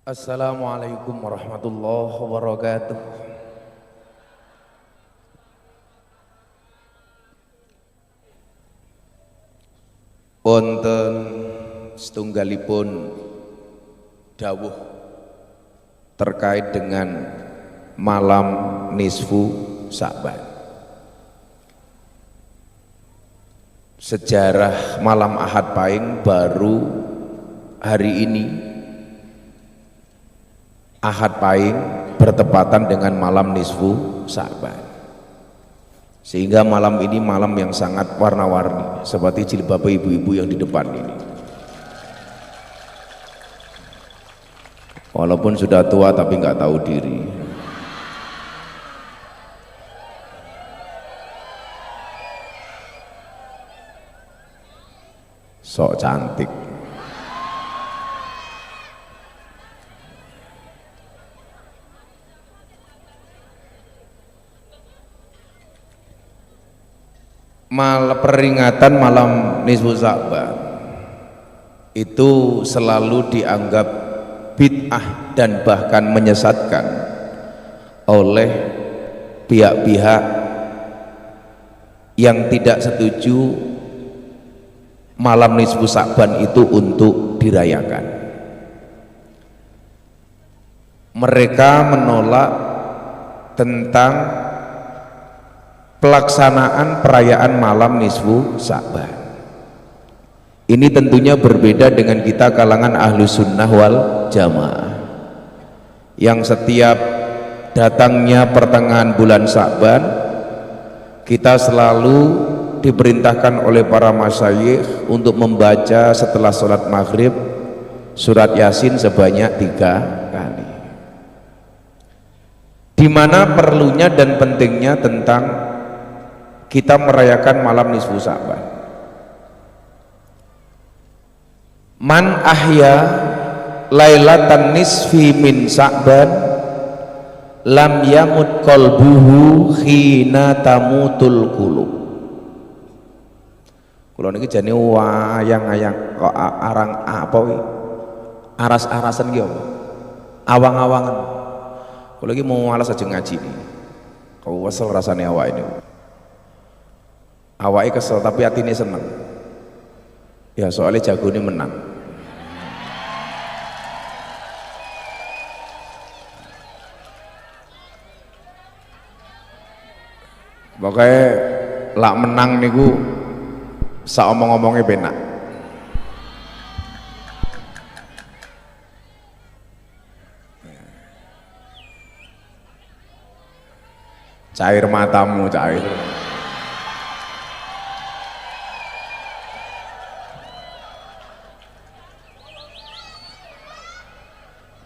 Assalamualaikum warahmatullahi wabarakatuh. Wonten setunggalipun dawuh terkait dengan malam nisfu Sa'ban. Sejarah malam Ahad Pahing baru hari ini. Ahad Pahing bertepatan dengan malam nisfu Sa'ban, sehingga malam ini malam yang sangat warna-warni seperti jilbab ibu-ibu yang di depan ini. Walaupun sudah tua tapi nggak tahu diri. Sok cantik. Peringatan malam nisfu Sa'ban itu selalu dianggap bid'ah dan bahkan menyesatkan oleh pihak-pihak yang tidak setuju malam nisfu Sa'ban itu untuk dirayakan. Mereka menolak tentang pelaksanaan perayaan malam nisfu Sa'ban. Ini tentunya berbeda dengan kita kalangan ahlu sunnah wal jamaah yang setiap datangnya pertengahan bulan Sa'ban kita selalu diperintahkan oleh para masyayikh untuk membaca setelah sholat maghrib surat Yasin sebanyak 3 kali, di mana perlunya dan pentingnya tentang kita merayakan malam nisfu Sa'ban. Man ahya lailatan nisfi min Sa'ban lam yamut qalbuhu khina tamutul qulub. Kula niki jane wayang-ayang kok arang apa wi? Aras-arasan ki apa? Awang-awangan. Kula iki mau malas aja ngaji nih. Kau wesel rasane awak ini. Awake kesel tapi hatinya seneng ya, soalnya jago ini menang. Pokoknya lak menang niku saomong-omongnya benak. Cair matamu, cair.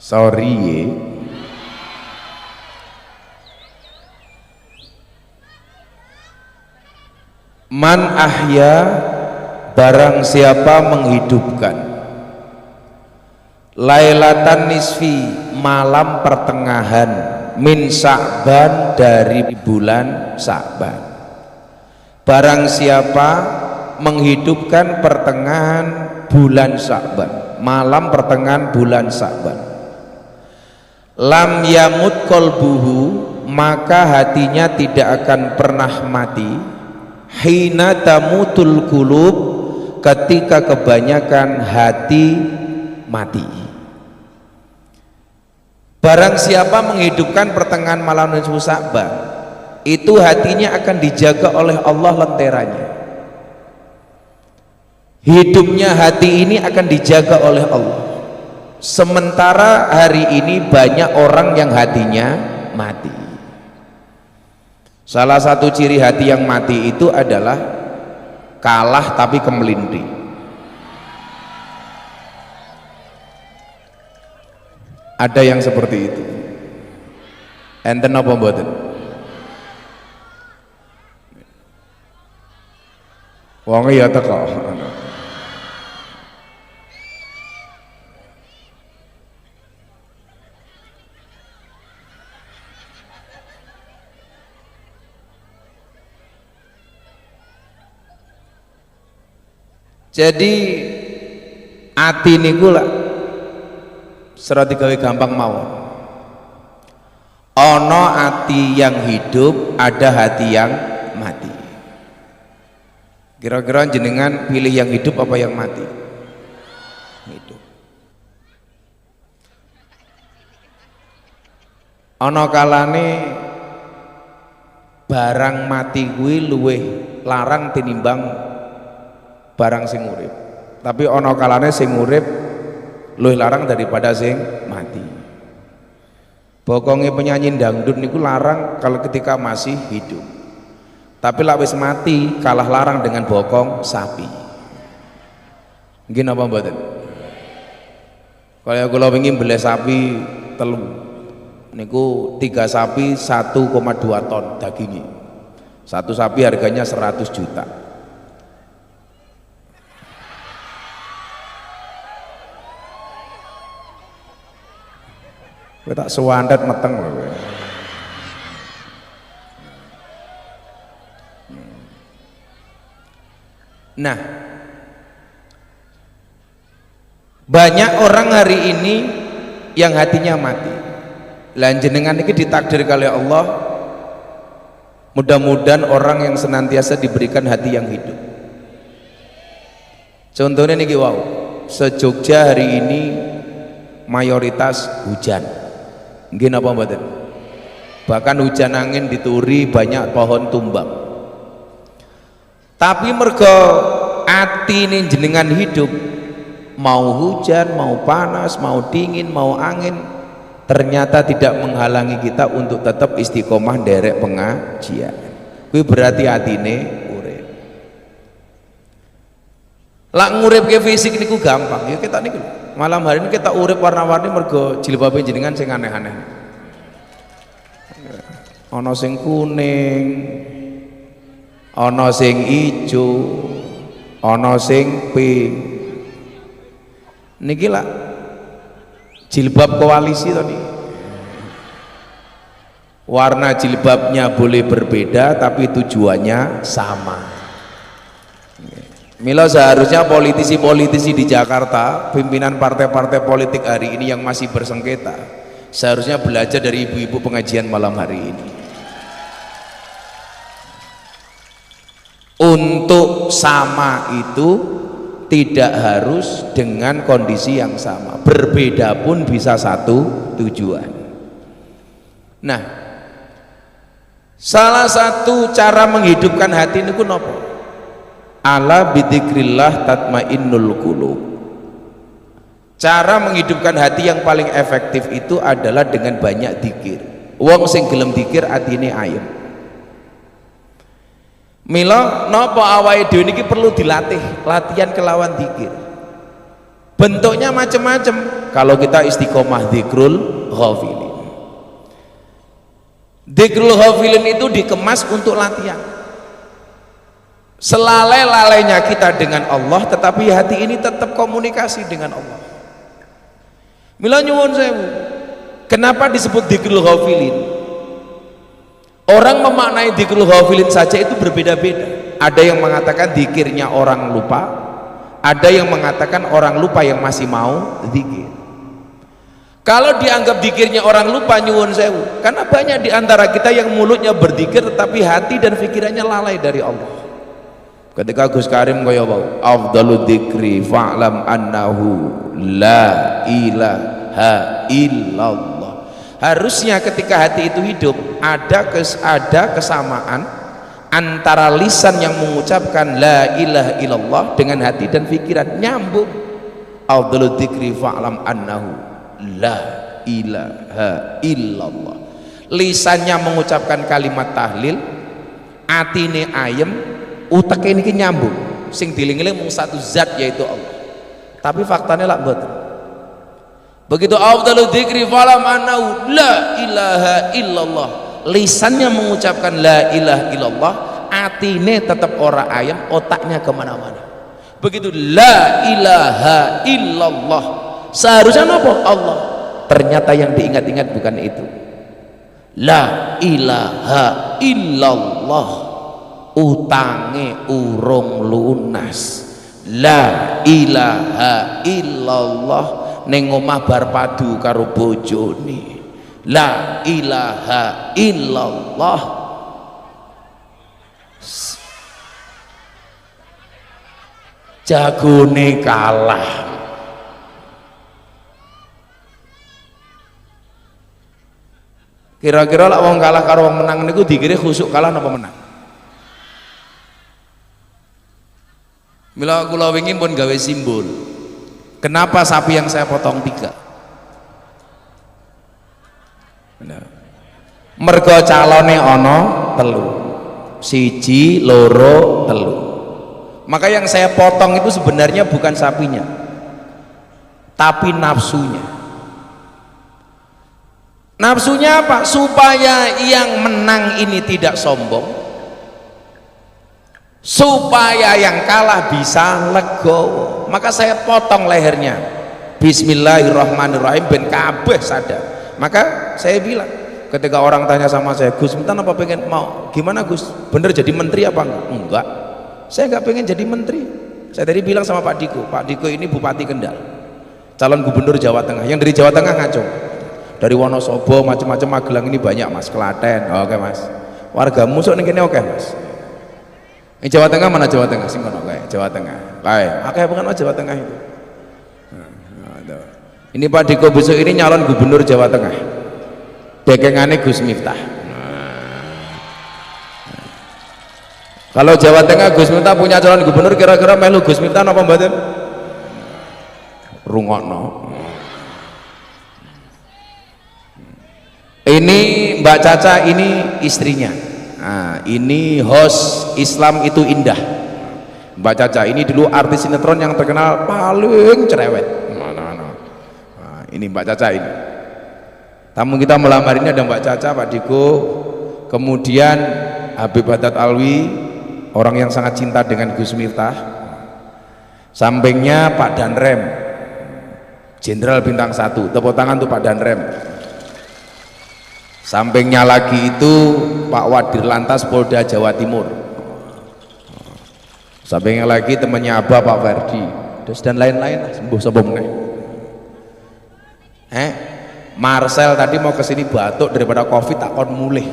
Sorry ye. Man ahya, barang siapa menghidupkan lailatan nisfi, malam pertengahan min Sa'ban, dari bulan Sa'ban. Barang siapa menghidupkan pertengahan bulan Sa'ban, malam pertengahan bulan Sa'ban, lam yamut qalbuhu, maka hatinya tidak akan pernah mati, hina tamutul qulub, ketika kebanyakan hati mati. Barang siapa menghidupkan pertengahan malam nisfu Sa'ban, itu hatinya akan dijaga oleh Allah lenteranya. Hidupnya hati ini akan dijaga oleh Allah. Sementara hari ini banyak orang yang hatinya mati. Salah satu ciri hati yang mati itu adalah kalah tapi kemelintih. Ada yang seperti itu. Enten apa mboten? Wong ya teko. Jadi ati niku lah Serah digawe gampang mawon. Ono hati yang hidup, ada hati yang mati. Kira-kira jenengan pilih yang hidup apa yang mati? Hidup. Ono kalane barang mati kuwi luweh larang tinimbang barang sing urip. Tapi ono kalane sing urip luwih larang daripada sing mati. Bokongnya penyanyi dangdut niku larang kalau ketika masih hidup. Tapi lak wis mati kalah larang dengan bokong sapi. Nggih napa mboten? Kalau kula pengin beli sapi telu niku 3 sapi 1,2 ton dagingnya. Satu sapi harganya 100 juta. Kowe tak sewandet meteng lho kowe. Nah, banyak orang hari ini yang hatinya mati. Lan jenengan iki ditakdir kali Allah, mudah-mudahan orang yang senantiasa diberikan hati yang hidup. Contohnya niki wow, se-Jogja hari ini mayoritas hujan. Nggih napa mboten? Bahkan hujan angin dituri banyak pohon tumbang. Tapi mergo ati ini jenengan hidup, mau hujan, mau panas, mau dingin, mau angin, ternyata tidak menghalangi kita untuk tetap istiqomah derek pengajian. Kuwi berarti atine urip. Lak ngurip ke fisik niku gampang, ya kita niku. Malam hari ini kita urip warna-warni mergo jilbabe jenengan sing aneh-aneh. Ana sing kuning, ana sing ijo, ana sing pink. Niki lah jilbab koalisi to niki. Warna jilbabnya boleh berbeda tapi tujuannya sama. Mila seharusnya politisi-politisi di Jakarta, pimpinan partai-partai politik hari ini yang masih bersengketa, seharusnya belajar dari ibu-ibu pengajian malam hari ini. Untuk sama itu tidak harus dengan kondisi yang sama, berbeda pun bisa satu tujuan. Nah, salah satu cara menghidupkan hati niku napa? Ala bidzikrillah tatmainnul qulub. Cara menghidupkan hati yang paling efektif itu adalah dengan banyak dzikir. Wong sing gelem dzikir atine ayem. Mila napa awake dhewe niki perlu dilatih, latihan kelawan dzikir. Bentuknya macam-macam. Kalau kita istiqomah dzikrul ghafilin. Dzikrul ghafilin itu dikemas untuk latihan. Selalai-lalainya kita dengan Allah, tetapi hati ini tetap komunikasi dengan Allah. Mila nyuwun sewu, kenapa disebut dzikrul ghafilin? Orang memaknai dzikrul ghafilin saja itu berbeda-beda. Ada yang mengatakan dzikirnya orang lupa, ada yang mengatakan orang lupa yang masih mau dzikir. Kalau dianggap dzikirnya orang lupa, nyuwun sewu, karena banyak di antara kita yang mulutnya berzikir tetapi hati dan pikirannya lalai dari Allah. Ketika Gus Karim kaya wau, afdalu dzikri fa'lam annahu la ilaha illallah. Harusnya ketika hati itu hidup ada kesamaan antara lisan yang mengucapkan la ilaha illallah dengan hati dan pikiran nyambung. Afdalu dzikri fa'lam annahu la ilaha illallah. Lisannya mengucapkan kalimat tahlil, atine ayem, utek ini nyambung, sing diling-iling mung satu zat yaitu Allah. Tapi faktanya lak mboten. Begitu afdalu dzikri falam annahu la ilaha illallah. Lisannya mengucapkan la ilaha illallah, atine tetap ora ayam, otaknya kemana-mana. Begitu la ilaha illallah, seharusnya apa? Allah. Ternyata yang diingat-ingat bukan itu. La ilaha illallah, utange urung lunas. La ilaha illallah, ning omah bar padu karo bojone la ilaha illallah jagone kalah. Kira-kira lak wong kalah karo wong menang niku dikira khusuk kalah napa menang? Mila kula wingi pun gawe simbol. Kenapa sapi yang saya potong 3? Benar. Mergo calone ana 3. 1, 2, 3. Maka yang saya potong itu sebenarnya bukan sapinya, tapi nafsunya. Nafsunya apa? Supaya yang menang ini tidak sombong, supaya yang kalah bisa legowo. Maka saya potong lehernya, bismillahirrahmanirrahim, ben kabeh sadar. Maka saya bilang, ketika orang tanya sama saya, Gus, minta apa pengen mau gimana Gus, bener jadi menteri apa enggak? Enggak, saya enggak pengen jadi menteri. Saya tadi bilang sama Pak Diko ini Bupati Kendal, calon gubernur Jawa Tengah, yang dari Jawa Tengah ngaco, dari Wonosobo macam-macam, Magelang ini banyak mas, Klaten. Oke mas, warga musuh nih kene oke mas. Ini Jawa Tengah mana? Jawa Tengah sing kono kae, Jawa Tengah kae akeh bukan Jawa Tengah itu. Ini Pak Diko besok ini nyalon gubernur Jawa Tengah, dekengane Gus Miftah. Kalau Jawa Tengah Gus Miftah punya calon gubernur, kira-kira melu Gus Miftah napa mboten? Rungokno. Ini Mbak Caca, ini istrinya. Nah, ini host Islam itu indah. Mbak Caca ini dulu artis sinetron yang terkenal paling cerewet. Nah, ini Mbak Caca ini. Tamu kita melamar ini ada Mbak Caca, Pak Diko, kemudian Habib Haddad Alwi, orang yang sangat cinta dengan Gus Miftah. Sampingnya Pak Danrem, Jenderal Bintang 1. Tepuk tangan untuk Pak Danrem. Sampingnya lagi itu Pak Wadir Lantas Polda Jawa Timur. Sampingnya lagi temannya Abah Pak Ferdi, terus dan lain-lain lah, sembuh meneh. Marcel tadi mau kesini batuk daripada covid tak kon mulih.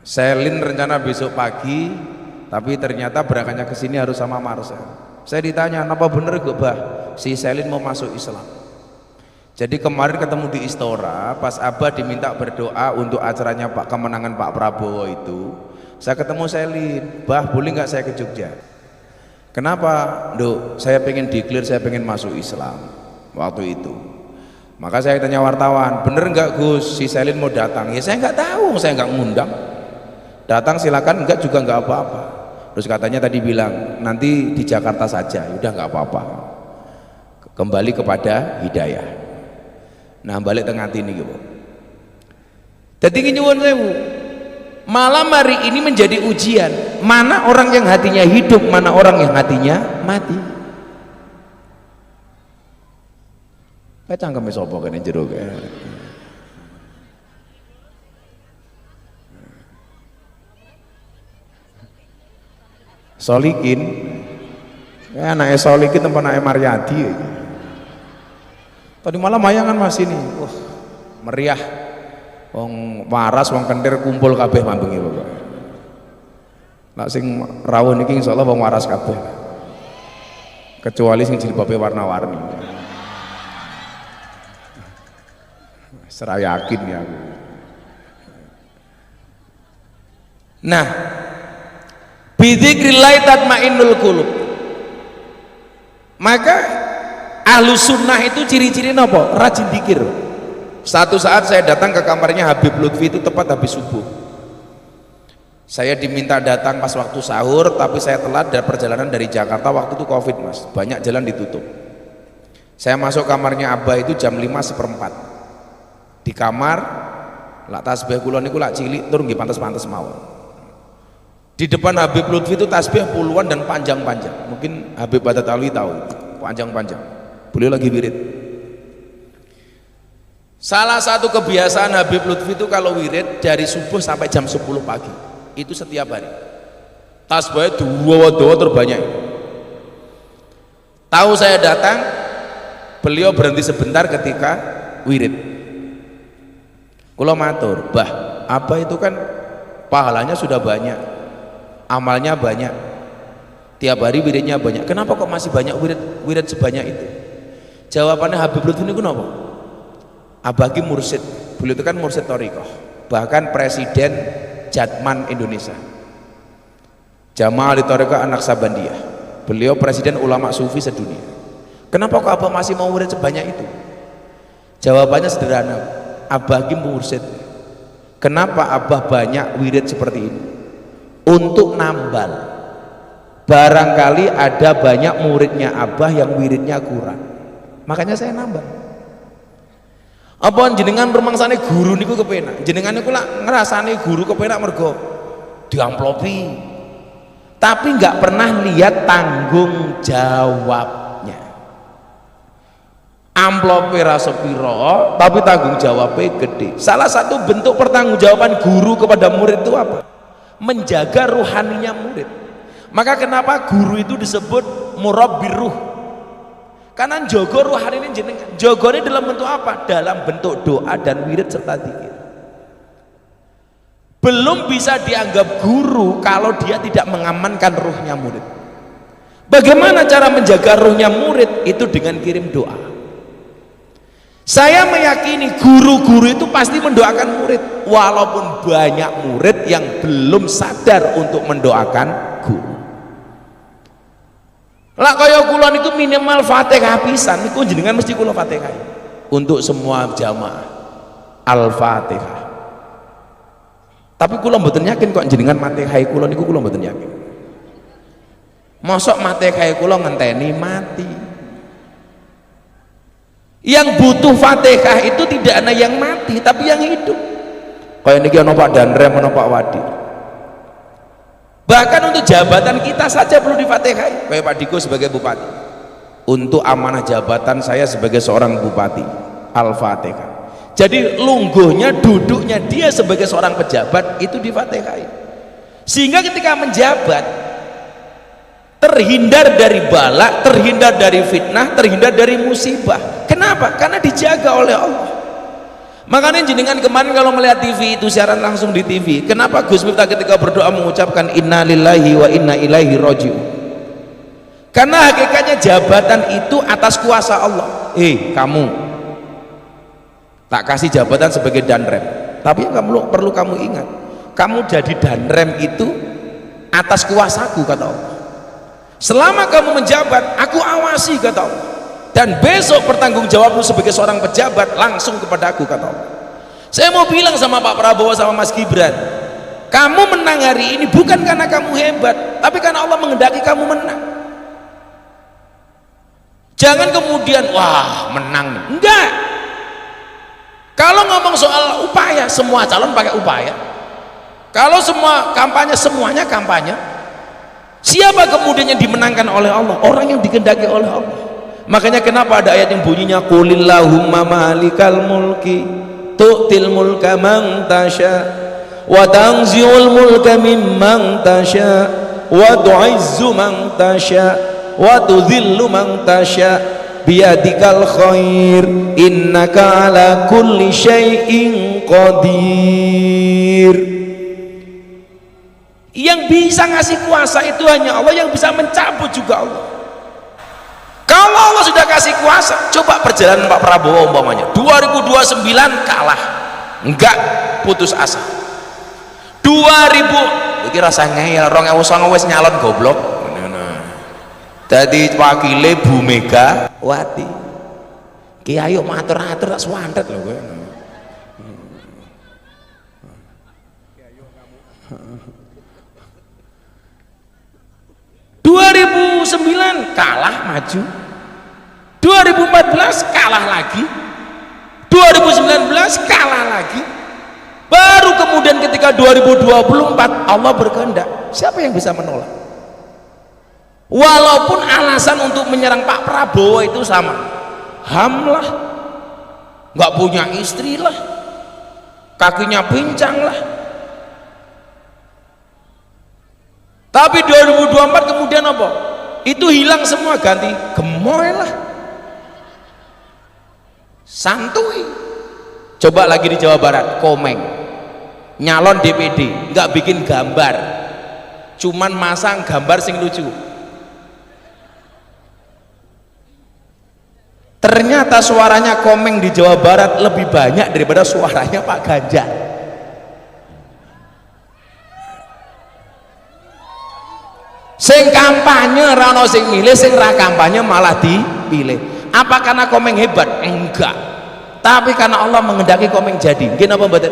Selin rencana besok pagi, tapi ternyata berangkatnya kesini harus sama Marcel. Saya ditanya, kenapa bener gue bah si Selin mau masuk Islam? Jadi kemarin ketemu di Istora, pas Abah diminta berdoa untuk acaranya kemenangan Pak Prabowo itu, saya ketemu Selin, bah boleh nggak saya ke Jogja? Kenapa? Dok, saya pengen declare, saya pengen masuk Islam waktu itu. Maka saya tanya wartawan, bener nggak Gus si Selin mau datang? Ya saya nggak tahu, saya nggak ngundang. Datang silakan, enggak juga nggak apa-apa. Terus katanya tadi bilang nanti di Jakarta saja, udah nggak apa-apa. Kembali kepada hidayah. Nah balik tengah ini gitu. Jadi nyuwun sewu, malam hari ini menjadi ujian, mana orang yang hatinya hidup, mana orang yang hatinya mati. Kayak cangkeme sapa kene jero kae. Solikin, anaknya Solikin tempat anaknya Mariadi. Tadi malam mayangan mas ini, wah meriah, wong waras, wong kentir kumpul kabeh mambengi bapak. Nak sing rawuh niki insyaallah wong waras kabeh, kecuali sing jilbabe warna-warni. Seraya yakin ya aku. Nah, bidzikrillah tatmainnul qulub. Maka Ahlus Sunnah itu ciri-ciri apa? Rajin dzikir. Satu saat saya datang ke kamarnya Habib Lutfi itu tepat habis subuh. Saya diminta datang pas waktu sahur, tapi saya telat dan perjalanan dari Jakarta waktu itu Covid mas, banyak jalan ditutup. Saya masuk kamarnya Abah itu jam 5:15. Di kamar, lak tasbih kula niku lak cilik tur nggih pantes-pantes mawon. Di depan Habib Lutfi itu tasbih puluhan dan panjang-panjang. Mungkin Habib Haddad Alwi tahu, panjang-panjang. Beliau lagi wirid. Salah satu kebiasaan Habib Lutfi itu kalau wirid dari subuh sampai jam 10 pagi. Itu setiap hari. Tasbihnya dua terbanyak. Tahu saya datang, beliau berhenti sebentar ketika wirid. Kula matur, "Bah, apa itu kan pahalanya sudah banyak, amalnya banyak, tiap hari wiridnya banyak. Kenapa kok masih banyak wirid sebanyak itu?" Jawabannya Habib Lutfi niku napa? Abagi mursyid. Beliau itu kan mursyid thariqah, bahkan presiden Jatman Indonesia. Jamaah Ahli Thariqah Anak Sabandiyah. Beliau presiden ulama sufi sedunia. Kenapa kok Abah masih mau wirid sebanyak itu? Jawabannya sederhana, Abah mursyid. Kenapa Abah banyak wirid seperti ini? Untuk nambal. Barangkali ada banyak muridnya Abah yang wiridnya kurang, makanya saya nambah. Apa jenengan rumangsane guru niku kepenak, jenengan niku lak ngrasani guru kepenak mergo diamplopi, tapi nggak pernah lihat tanggung jawabnya. Amplope rasa piro, tapi tanggung jawabnya gede. Salah satu bentuk pertanggungjawaban guru kepada murid itu apa? Menjaga ruhaninya murid. Maka kenapa guru itu disebut murabbir ruh? Karena jogo ruhani ini jenengan. Jogone dalam bentuk apa? Dalam bentuk doa dan wirid serta zikir. Belum bisa dianggap guru kalau dia tidak mengamankan ruhnya murid. Bagaimana cara menjaga ruhnya murid? Itu dengan kirim doa. Saya meyakini guru-guru itu pasti mendoakan murid, walaupun banyak murid yang belum sadar untuk mendoakan guru. Lah kaya kula niku minimal Fatihah pisan niku jenengan mesti kula Fatihah. Untuk semua jamaah Al-Fatihah. Tapi kula mboten yakin kok jenengan Fatihah kula niku kula mboten yakin. Mosok Fatihah kula ngenteni mati. Yang butuh Fatihah itu tidak ada yang mati, tapi yang hidup. Kayak niki ana Pak Danrem, ana Pak Wadi. Bahkan untuk jabatan kita saja perlu difatihai. Kayak Pak Diko sebagai bupati, untuk amanah jabatan saya sebagai seorang bupati, Al-Fatihah. Jadi lungguhnya, duduknya dia sebagai seorang pejabat itu difatihai, sehingga ketika menjabat terhindar dari bala, terhindar dari fitnah, terhindar dari musibah. Kenapa? Karena dijaga oleh Allah. Makanya jenengan kemarin kalau melihat TV itu siaran langsung di TV, kenapa Gus Miftah ketika berdoa mengucapkan inna lillahi wa inna ilaihi raji'un? Karena hakikatnya jabatan itu atas kuasa Allah. Kamu tak kasih jabatan sebagai danrem, tapi yang perlu kamu ingat, kamu jadi danrem itu atas kuasaku, kata Allah. Selama kamu menjabat, aku awasi, kata Allah. Dan besok pertanggungjawabmu sebagai seorang pejabat langsung kepada aku, kata Allah. Saya mau bilang sama Pak Prabowo sama Mas Gibran, kamu menang hari ini bukan karena kamu hebat, tapi karena Allah menghendaki kamu menang. Jangan kemudian wah menang nih, enggak. Kalau ngomong soal upaya, semua calon pakai upaya. Kalau semua kampanye, semuanya kampanye. Siapa kemudian yang dimenangkan oleh Allah? Orang yang dikehendaki oleh Allah. Makanya kenapa ada ayat yang bunyinya qulillahumma malikal mulki tu'til mulka man tasha wa tanzi'ul mulka mimman tasha wa tu'izzu man tasha wa tudhillu man tasha biyadikal khair innaka ala kulli syai'in qadir. Yang bisa ngasih kuasa itu hanya Allah, yang bisa mencabut juga Allah. Kalau Allah sudah kasih kuasa, coba perjalanan Pak Prabowo umpamanya 2029 kalah, enggak putus asa. 2000 iki rasa ngeyel 2009 wis nyalon goblok. Dadi wakile Bu Megawati. Ki ayo matur-atur tak suwantet lho kowe. 2009 kalah maju, 2014 kalah lagi, 2019 kalah lagi, baru kemudian ketika 2024 Allah berkehendak, siapa yang bisa menolak? Walaupun alasan untuk menyerang Pak Prabowo itu sama, hamlah, nggak punya istri lah, kakinya pincang lah. Tapi 2024 kemudian apa? itu hilang semua, ganti gemoy lah, santuy. Coba lagi di Jawa Barat, Komeng nyalon DPD nggak bikin gambar, cuman masang gambar sing lucu. Ternyata suaranya Komeng di Jawa Barat lebih banyak daripada suaranya Pak Ganjar. Sing kampanye rano sing milih, sing ra kampanye malah dipilih. Apa karena Komeng hebat? Enggak, tapi karena Allah mengendaki Komeng jadi. Nggih napa mboten?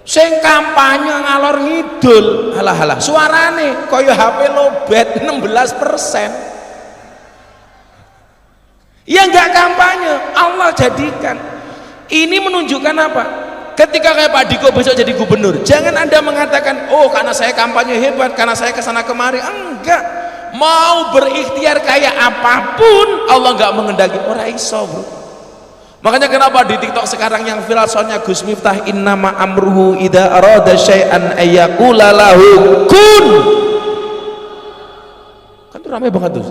Sing kampanye ngalor ngidul, halah-halah suarane kaya HP lobet 16%. Ya enggak kampanye, Allah jadikan. Ini menunjukkan apa? Ketika kayak Pak Diko besok jadi gubernur, jangan Anda mengatakan, oh karena saya kampanye hebat, karena saya kesana kemari. Enggak, mau berikhtiar kayak apapun Allah enggak mengendaki, ora iso bro. Makanya kenapa di TikTok sekarang yang viral soalnya Gus Miftah, innama amruhu idza arada syai'an ayyaqula lahu kun. Kan itu ramai banget tuh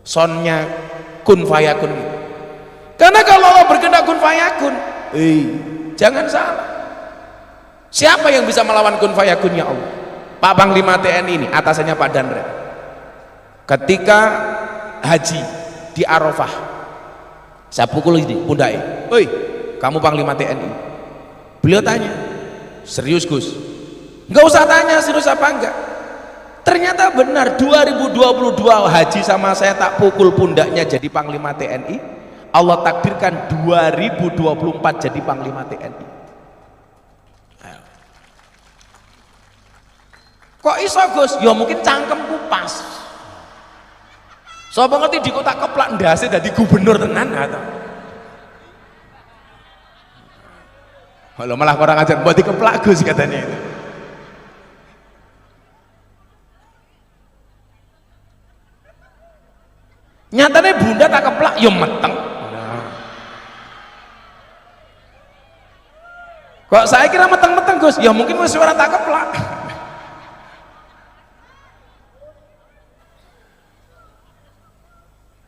sonnya kun fayakun. Karena kalau Allah berkehendak kun fayakun, jangan salah. Siapa yang bisa melawan kun fayakun ya Allah? Pak Panglima TNI ini, atasannya Pak Danre. Ketika haji di Arafah, saya pukul ini pundaknya, "Oi, kamu Panglima TNI." Beliau tanya, "Serius Gus?" Enggak usah tanya serius apa enggak. Ternyata benar, 2022 haji sama saya tak pukul pundaknya jadi Panglima TNI. Allah takdirkan 2024 jadi Panglima TNI. Kok iso Gus? Ya mungkin cangkemku pas. Sapa ngerti di kota keplak ndase dadi gubernur tenan atau? Kalau malah orang ajar buat dikeplak Gus katanya itu. Nyatanya bunda tak keplak ya meteng. Kok saya kira meteng-meteng Gus? Ya mungkin wis ora tak keplak.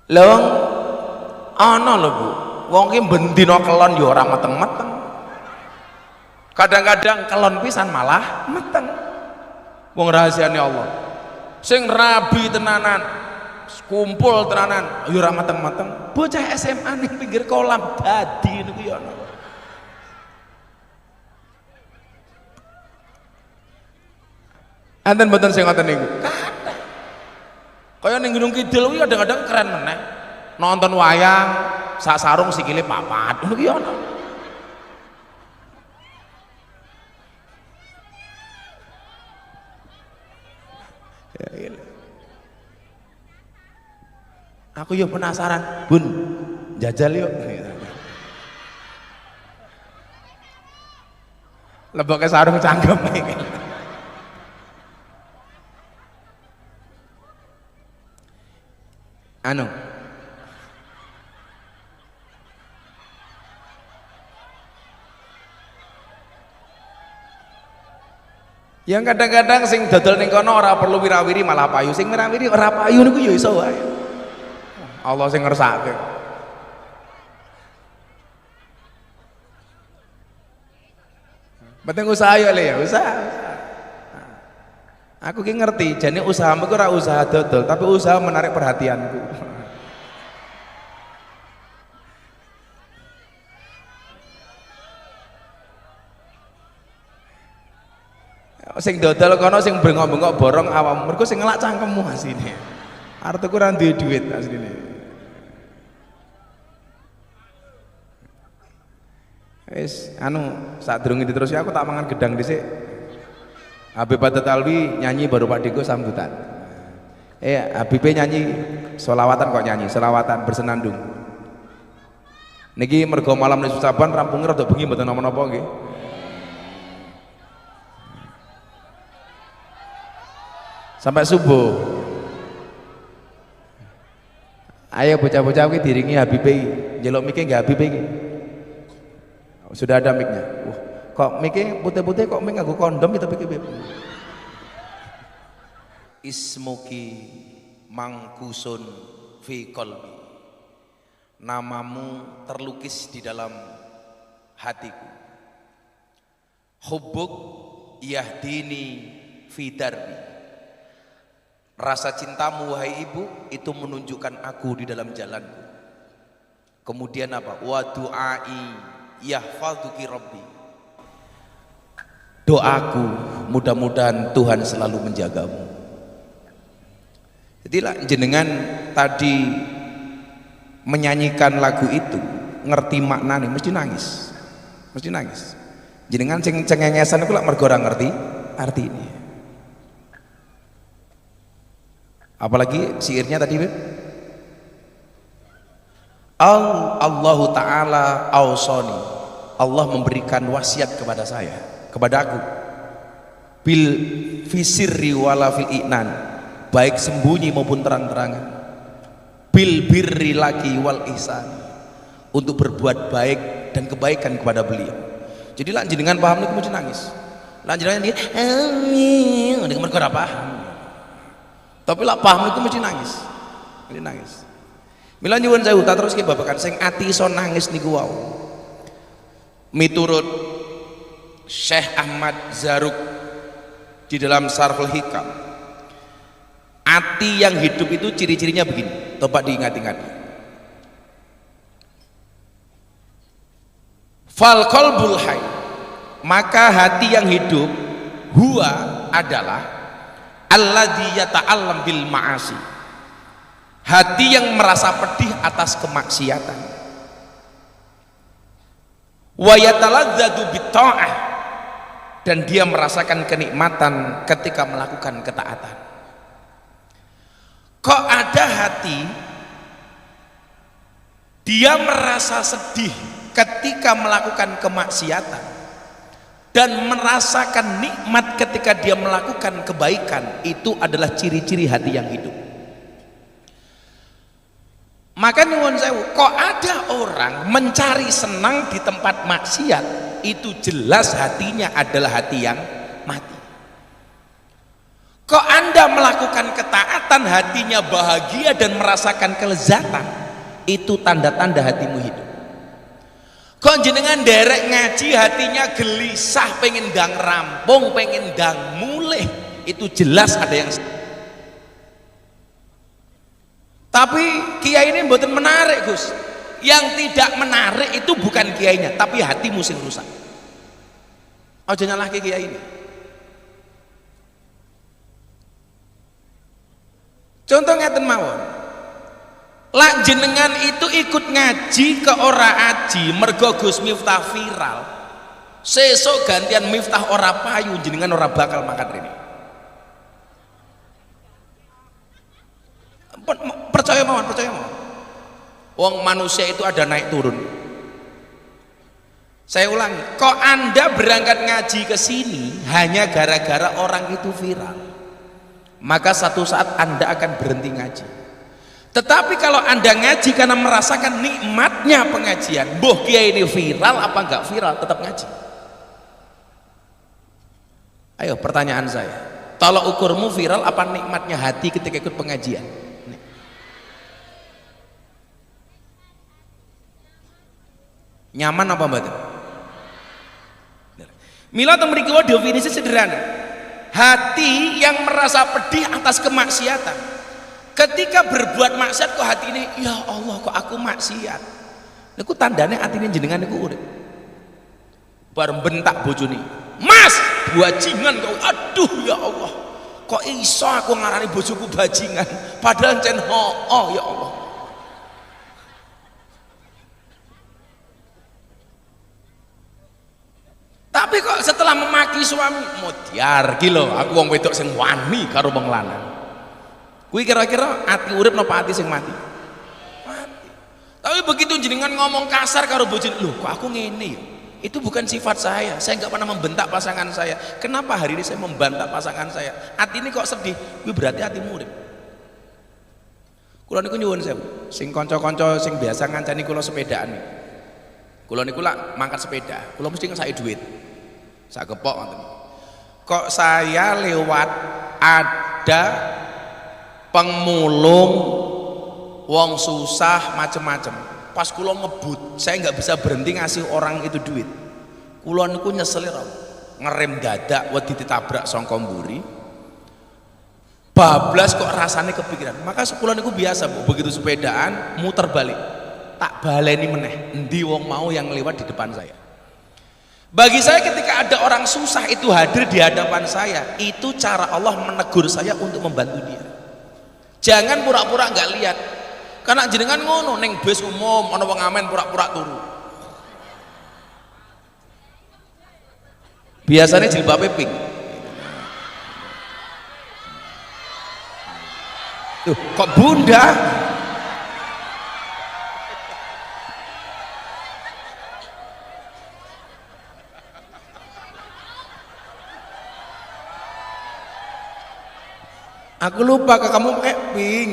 Lawang ana lho Bu, wong ki bendina kelon ya ora meteng-meteng. Kadang-kadang kelon pisan malah meteng. Wong rahasiane Allah. Sing rabi tenanan, kumpul tenanan, ya ora meteng-meteng. Bocah SMA ning pinggir kolam dadi niku ya ana. Anten mboten sing ngoten niku. Kaya ning Gunung Kidul kuwi kadang-kadang keren meneh. Nonton wayang sak sarung sikile papat. Ngono ki ana. Ya, aku yo penasaran, Bun. Jajal yuk. Leboke sarung cangkem iki. Anu yang kadang-kadang sing dodol ning kono ora perlu wirawiri malah payu, sing wirawiri ora payu niku ya iso wae. Allah sing ngersake. Penting usaha ya Le ya, usaha. Aku ki ngerti, jane usahamu ku ora usaha dodol, tapi usaha menarik perhatianku. Sing dodol kono sing bengok-bengok borong awam, mergo sing ngelak cangkemmu asline. Artiku ora duwe duit asline. Wis anu sadurunge diterusi aku tak mangan gedang dhisik. Habib Badat Alwi nyanyi baru Pak Diko sambutan. Habib nyanyi solawatan kok nyanyi, solawatan bersenandung. Niki mergo malam nisfu Saban rampungnya rada bengi mboten napa-napa nggih. Sampai subuh. Ayo bocah-bocah kuwi diringi Habib njeluk mike nggih Habib iki. Sudah ada miknya. Kok mikir putih-putih kok nganggo kondom itu pikir ismuki mangkusun fi qalbi, namamu terlukis di dalam hatiku. Hubbuk yahdini fi darbi, rasa cintamu wahai ibu itu menunjukkan aku di dalam jalanku. Kemudian apa? Wa du'ai yahfazuki rabbi, doaku mudah-mudahan Tuhan selalu menjagamu. Jadi lah jenengan tadi menyanyikan lagu itu ngerti maknanya mesti nangis, mesti nangis. Jenengan cengengesan itu lah mergo ora ngerti arti ini. Apalagi syairnya tadi, Allahu Ta'ala awsoni, Allah memberikan wasiat kepada saya, kepada aku, bil fisirri wala fil i'nan, baik sembunyi maupun terang-terangan, bil birri laki wal ihsan, untuk berbuat baik dan kebaikan kepada beliau. Jadi lah jenengan paham niku mesti nangis. Lah jenengan dia amin, nek mergo ora paham. Tapi lah paham niku mesti nangis. Mesti nangis. Mila nyuwun sewu tak teruske babakan sing ati iso nangis niku wau. Miturut Syekh Ahmad Zaruk di dalam Sarhul Hikam, ati yang hidup itu ciri-cirinya begini, coba diingat-ingat. Fal qalbul hayy, maka hati yang hidup, huwa adalah alladzi yata'allam bil ma'asi, hati yang merasa pedih atas kemaksiatan, wa yataladzadu bit ta'ah, dan dia merasakan kenikmatan ketika melakukan ketaatan. Kok ada hati dia merasa sedih ketika melakukan kemaksiatan dan merasakan nikmat ketika dia melakukan kebaikan, itu adalah ciri-ciri hati yang hidup. Maka nyuwun sewu, kok ada orang mencari senang di tempat maksiat, itu jelas hatinya adalah hati yang mati. Kok Anda melakukan ketaatan hatinya bahagia dan merasakan kelezatan, itu tanda-tanda hatimu hidup. Kok jenengan derek ngaji hatinya gelisah, pengen ndang rampung, pengen ndang mulih, itu jelas ada yang. Tapi kiai ini mboten menarik, Gus. Yang tidak menarik itu bukan kiainya, tapi hatimu sing rusak. Aja nyalahke kiai ini. Contoh ngeten mawon. Lak jenengan itu ikut ngaji ke ora aji mergo Gus Miftah viral, sesuk gantian Miftah ora payu, jenengan ora bakal makan rene. Percaya mawon, percaya mawon. Wong manusia itu ada naik turun. Saya ulangi, kok Anda berangkat ngaji ke sini hanya gara-gara orang itu viral, maka satu saat Anda akan berhenti ngaji. Tetapi kalau Anda ngaji karena merasakan nikmatnya pengajian, boh kiai ini viral apa enggak viral, tetap ngaji. Ayo pertanyaan saya, tolak ukurmu viral apa nikmatnya hati ketika ikut pengajian? Nyaman apa mboten? Mila teng mriki definisi sederhana. Hati yang merasa pedih atas kemaksiatan. Ketika berbuat maksiat kok hati ini, ya Allah kok aku maksiat. Niku tandane atine jenengan niku urip. Bar bentak bojone, "Mas, bajingan kau." Aduh ya Allah. Kok iso aku ngarani bojoku bajingan padahal cen oh ya Allah. Tapi kok setelah memaki suami, modiar ki lho, aku wong wedok sing wani karo wong lanang. Kuwi kira-kira ati urip napa ati sing mati? Mati. Tapi begitu jenengan ngomong kasar karo bojone, "Loh, kok aku ngene ya?" Itu bukan sifat saya. Saya nggak pernah membentak pasangan saya. Kenapa hari ini saya membentak pasangan saya? Hati ini kok sedih? Kuwi berarti hatimu urip. Kula niku nyuwun sewu, sing kanca-kanca sing biasa ngancani kula sepedaan niku. Kula niku lak mangkat sepeda, kula mesti ngesaki duit. Sak kepok ngoten. Kok saya lewat ada pengmulung, wong susah, macem-macem. Pas kula ngebut, saya nggak bisa berhenti ngasih orang itu duit. Kula niku nyesel ra, ngerem dadak wedi ditabrak sangka mburi. Bablas kok rasanya kepikiran. Maka kula niku biasa Bu, begitu sepedaan muter balik, tak baleni meneh endi wong mau yang lewat di depan saya. Bagi saya ketika ada orang susah itu hadir di hadapan saya, itu cara Allah menegur saya untuk membantu dia. Jangan pura-pura nggak lihat. Karena jenengan ngono neng bus umum ana wong ngamen pura-pura turu. Biasanya jilbabe pink. Tuh, kok bunda? Aku lupa ke kamu pakai pink.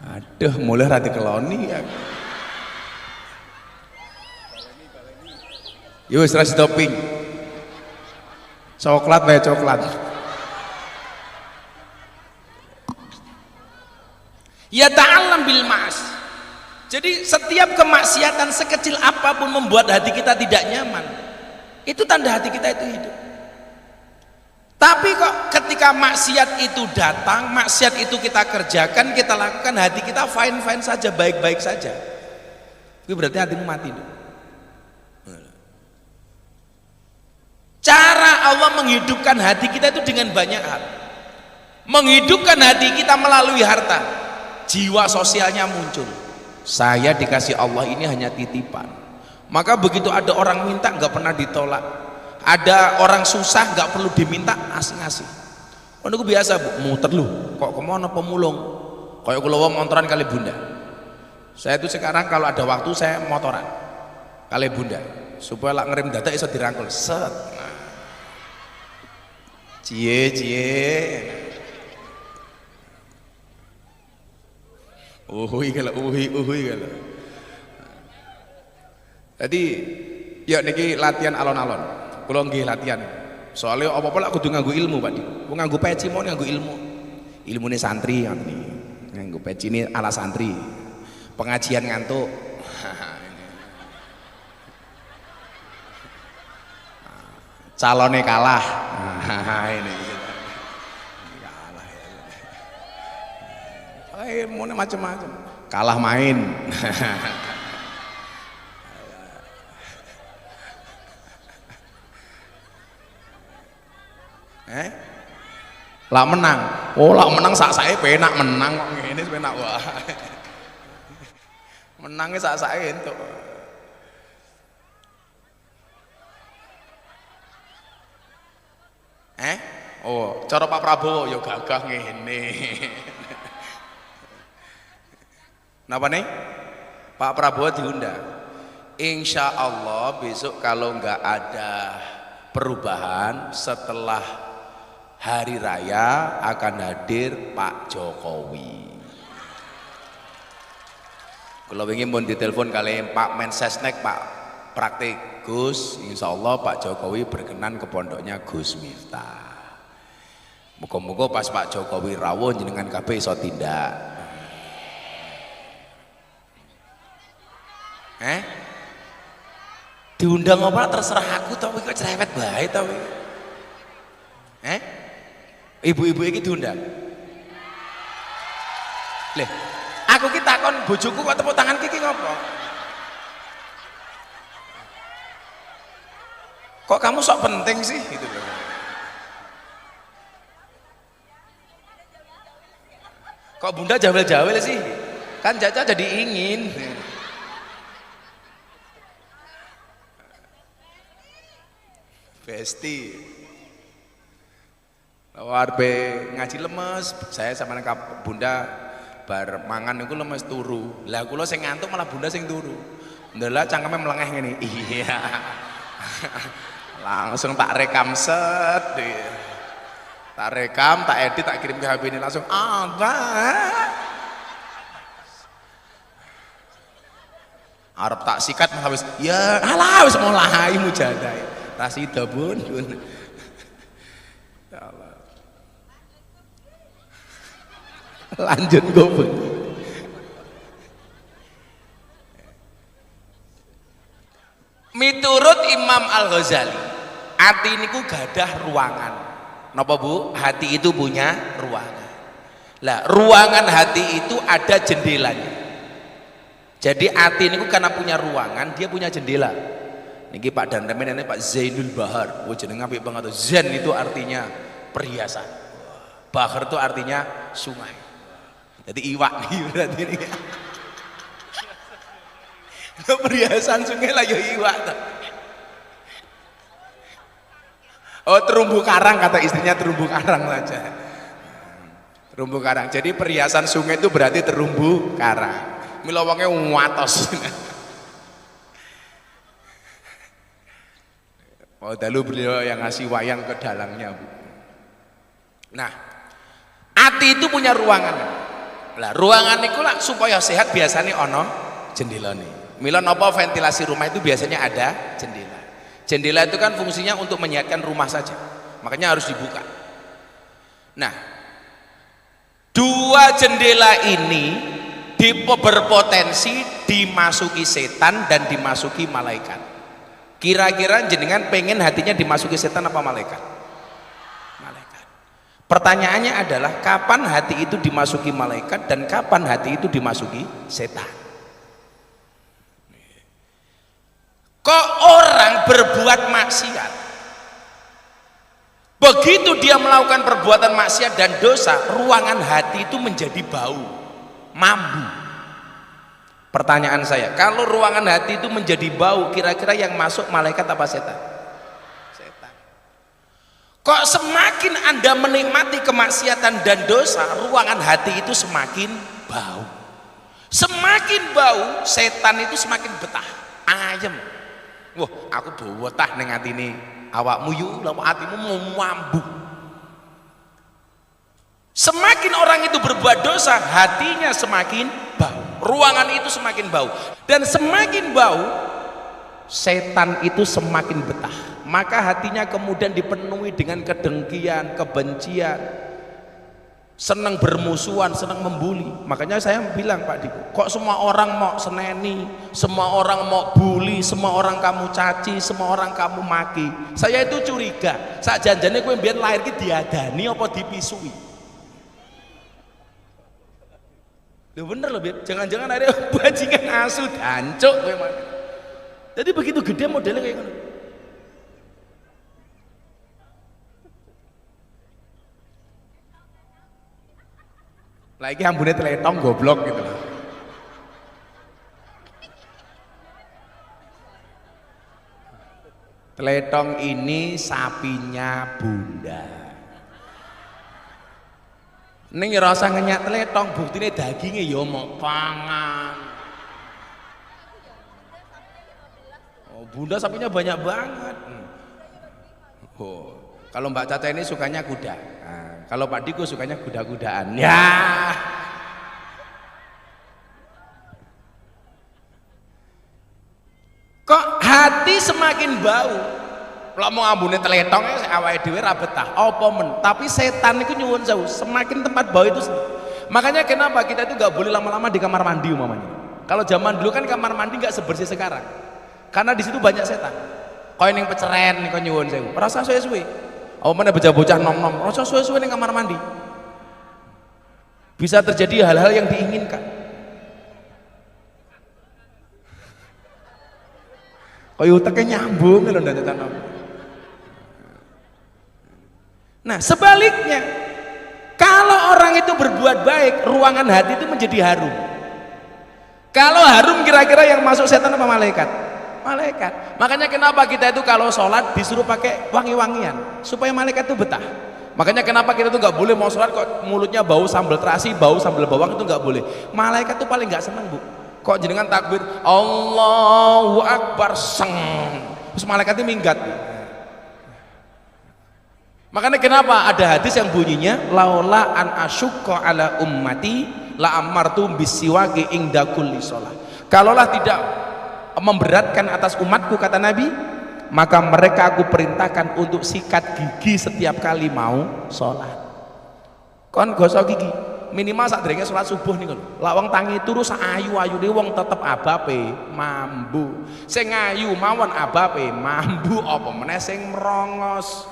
Aduh, mulai rati keloni ya. Yus, ras topping. Coklat bae coklat. Ya ta'allam bil ma'as. Jadi setiap kemaksiatan sekecil apapun membuat hati kita tidak nyaman, itu tanda hati kita itu hidup. Tapi kok ketika maksiat itu datang, maksiat itu kita kerjakan, kita lakukan, hati kita fine-fine saja, baik-baik saja, itu berarti hatimu mati. Cara Allah menghidupkan hati kita itu dengan banyak hal. Menghidupkan hati kita melalui harta, jiwa sosialnya muncul. Saya dikasih Allah ini hanya titipan, maka begitu ada orang minta nggak pernah ditolak, ada orang susah nggak perlu diminta, ngasih. Aku biasa Bu, muter lu, kok kemana pemulung, kayak kalau motoran kali bunda. Saya itu sekarang kalau ada waktu saya motoran kali bunda, supaya lak ngerem data iso dirangkul, set. Cie. Uhui kalau. Jadi, ya niki latihan alon-alon. Kula nggih latihan. Soalnya apa-apa lak kudu nganggo ilmu, Pak. Ku nganggo peci mau nganggo ilmu. Ilmune santri ngoten iki. Nganggo peci ini ala santri. Pengajian ngantuk. Calonnya kalah. Ini. Ilmunya macam-macam, kalah main. Lah menang, lah menang saya penak menang kok ngene penak wah. Menangnya saya entuk. Oh, cara Pak Prabowo ya gagah ngene. Napa nih? Pak Prabowo diundang. Insya Allah besok kalau nggak ada perubahan setelah hari raya akan hadir Pak Jokowi. Kalau ingin mau ditelepon kali Pak Mensesnek, Pak Praktik Gus, insya Allah Pak Jokowi berkenan ke pondoknya Gus Miftah. Muga-muga pas Pak Jokowi rawuh jenengan kabeh iso tindak. Diundang apa terserah aku tau kok cerewet bae tau. Ibu-ibu iki diundang. Leh, aku ki takon bojoku kok tepuk tangan ki ngopo? Kok kamu sok penting sih gitu loh. Kok bunda jawel-jawel sih? Kan Caca jadi ingin. Besti warbe ngaji lemes, saya sama nengkap bunda bar mangan itu lemes turu. Lah kula sing ngantuk malah bunda sing turu. Ndelah cangkeme melengeh ngene. Iya. Langsung tak rekam set. Tak rekam, tak edit, tak kirim ke HP ini langsung apa? Arab tak sikat malah wis ya alah wis mulai mujadah rasida bun ya Allah lanjut bun. Miturut Imam Al-Ghazali hati niku gadah ruangan napa Bu? Hati itu punya ruangan lah ruangan hati itu ada jendelanya. Jadi hati ini karena punya ruangan, dia punya jendela. Niki Pak Danremen ini Pak Zainul Bahar. Oh jeneng apik banget. Zen itu artinya perhiasan. Bahar itu artinya sungai. Jadi iwak nih berarti ini. Perhiasan sungai lah ya iwak. Oh terumbu karang kata istrinya terumbu karang saja. Terumbu karang. Jadi perhiasan sungai itu berarti terumbu karang. Mila wonge watos. Oh dulu beliau yang ngasih wayang ke dalangnya Bu. Nah hati itu punya ruangan lah ruangan itu lah supaya sehat biasanya ono jendela nih. Mila napa ventilasi rumah itu biasanya ada jendela. Jendela itu kan fungsinya untuk menyehatkan rumah saja makanya harus dibuka. Nah dua jendela ini berpotensi dimasuki setan dan dimasuki malaikat. Kira-kira jenengan pengen hatinya dimasuki setan apa malaikat? Malaikat. Pertanyaannya adalah kapan hati itu dimasuki malaikat dan kapan hati itu dimasuki setan? Kok orang berbuat maksiat begitu dia melakukan perbuatan maksiat dan dosa ruangan hati itu menjadi bau mambu. Pertanyaan saya, kalau ruangan hati itu menjadi bau, kira-kira yang masuk malaikat apa setan? Setan. Kok semakin Anda menikmati kemaksiatan dan dosa, ruangan hati itu semakin bau. Semakin bau, setan itu semakin betah. Ayem. Wah, aku bawa betah ning atine awakmu yu, lha atimu mau mambu. Semakin orang itu berbuat dosa, hatinya semakin bau. Ruangan itu semakin bau. Dan semakin bau, setan itu semakin betah. Maka hatinya kemudian dipenuhi dengan kedengkian, kebencian, senang bermusuhan, senang membuli. Makanya saya bilang Pak Diko, kok semua orang mau seneni, semua orang mau bully, semua orang kamu caci, semua orang kamu maki. Saya itu curiga, sak janjane kowe mbiyen lahir ki diadani apa dipisui? Loh bener loh Beb, jangan-jangan ada bajingan asu dancuk kowe mah. Jadi begitu gede modelnya kayak ngono. Lagi ambune teletong goblok gitu loh. Teletong ini sapinya Bunda. Ning ya rasa ngenyak teletong, buktine dagingnya ya mau pangan. Oh, Bunda sapinya banyak banget. Oh, kalau Mbak Caca ini sukanya kuda. Nah, kalau Pak Diko sukanya kuda-kudaan. Ya. Kok hati semakin bau? Lah mau ambune teletong awake dhewe ra betah. Apa men? Tapi setan itu nyuwun sewu, semakin tempat bau itu. Makanya kenapa kita itu nggak boleh lama-lama di kamar mandi umpamanya. Kalau zaman dulu kan kamar mandi nggak sebersih sekarang. Karena di situ banyak setan. Kau ning peceren kau nyuwun sewu. Rasa suwe-suwe. Apa meneh bocah-bocah nom-nom, rasa suwe-suwe ning kamar mandi. Bisa terjadi hal-hal yang diinginkan. Kau uteknya nyambung lho ndak tenan. Nah sebaliknya, kalau orang itu berbuat baik, ruangan hati itu menjadi harum. Kalau harum kira-kira yang masuk setan apa malaikat? Malaikat. Makanya kenapa kita itu kalau sholat disuruh pakai wangi-wangian supaya malaikat itu betah. Makanya kenapa kita itu nggak boleh mau sholat kok mulutnya bau sambal terasi, bau sambal bawang, itu nggak boleh. Malaikat itu paling nggak senang Bu. Kok jenengan takbir Allahu Akbar seng, terus malaikat itu minggat. Makanya kenapa ada hadis yang bunyinya laula an asyukka ala ummati la amartum bisiwaki inda kulli shalah. Kalaulah tidak memberatkan atas umatku, kata Nabi, maka mereka aku perintahkan untuk sikat gigi setiap kali mau sholat. Kon gosok gigi minimal saat derenge sholat subuh nih, lawang tangi turu sak ayu-ayu nih wong tetep abape mambu, sing ayu mawon abape mambu, apa meneh sing merongos.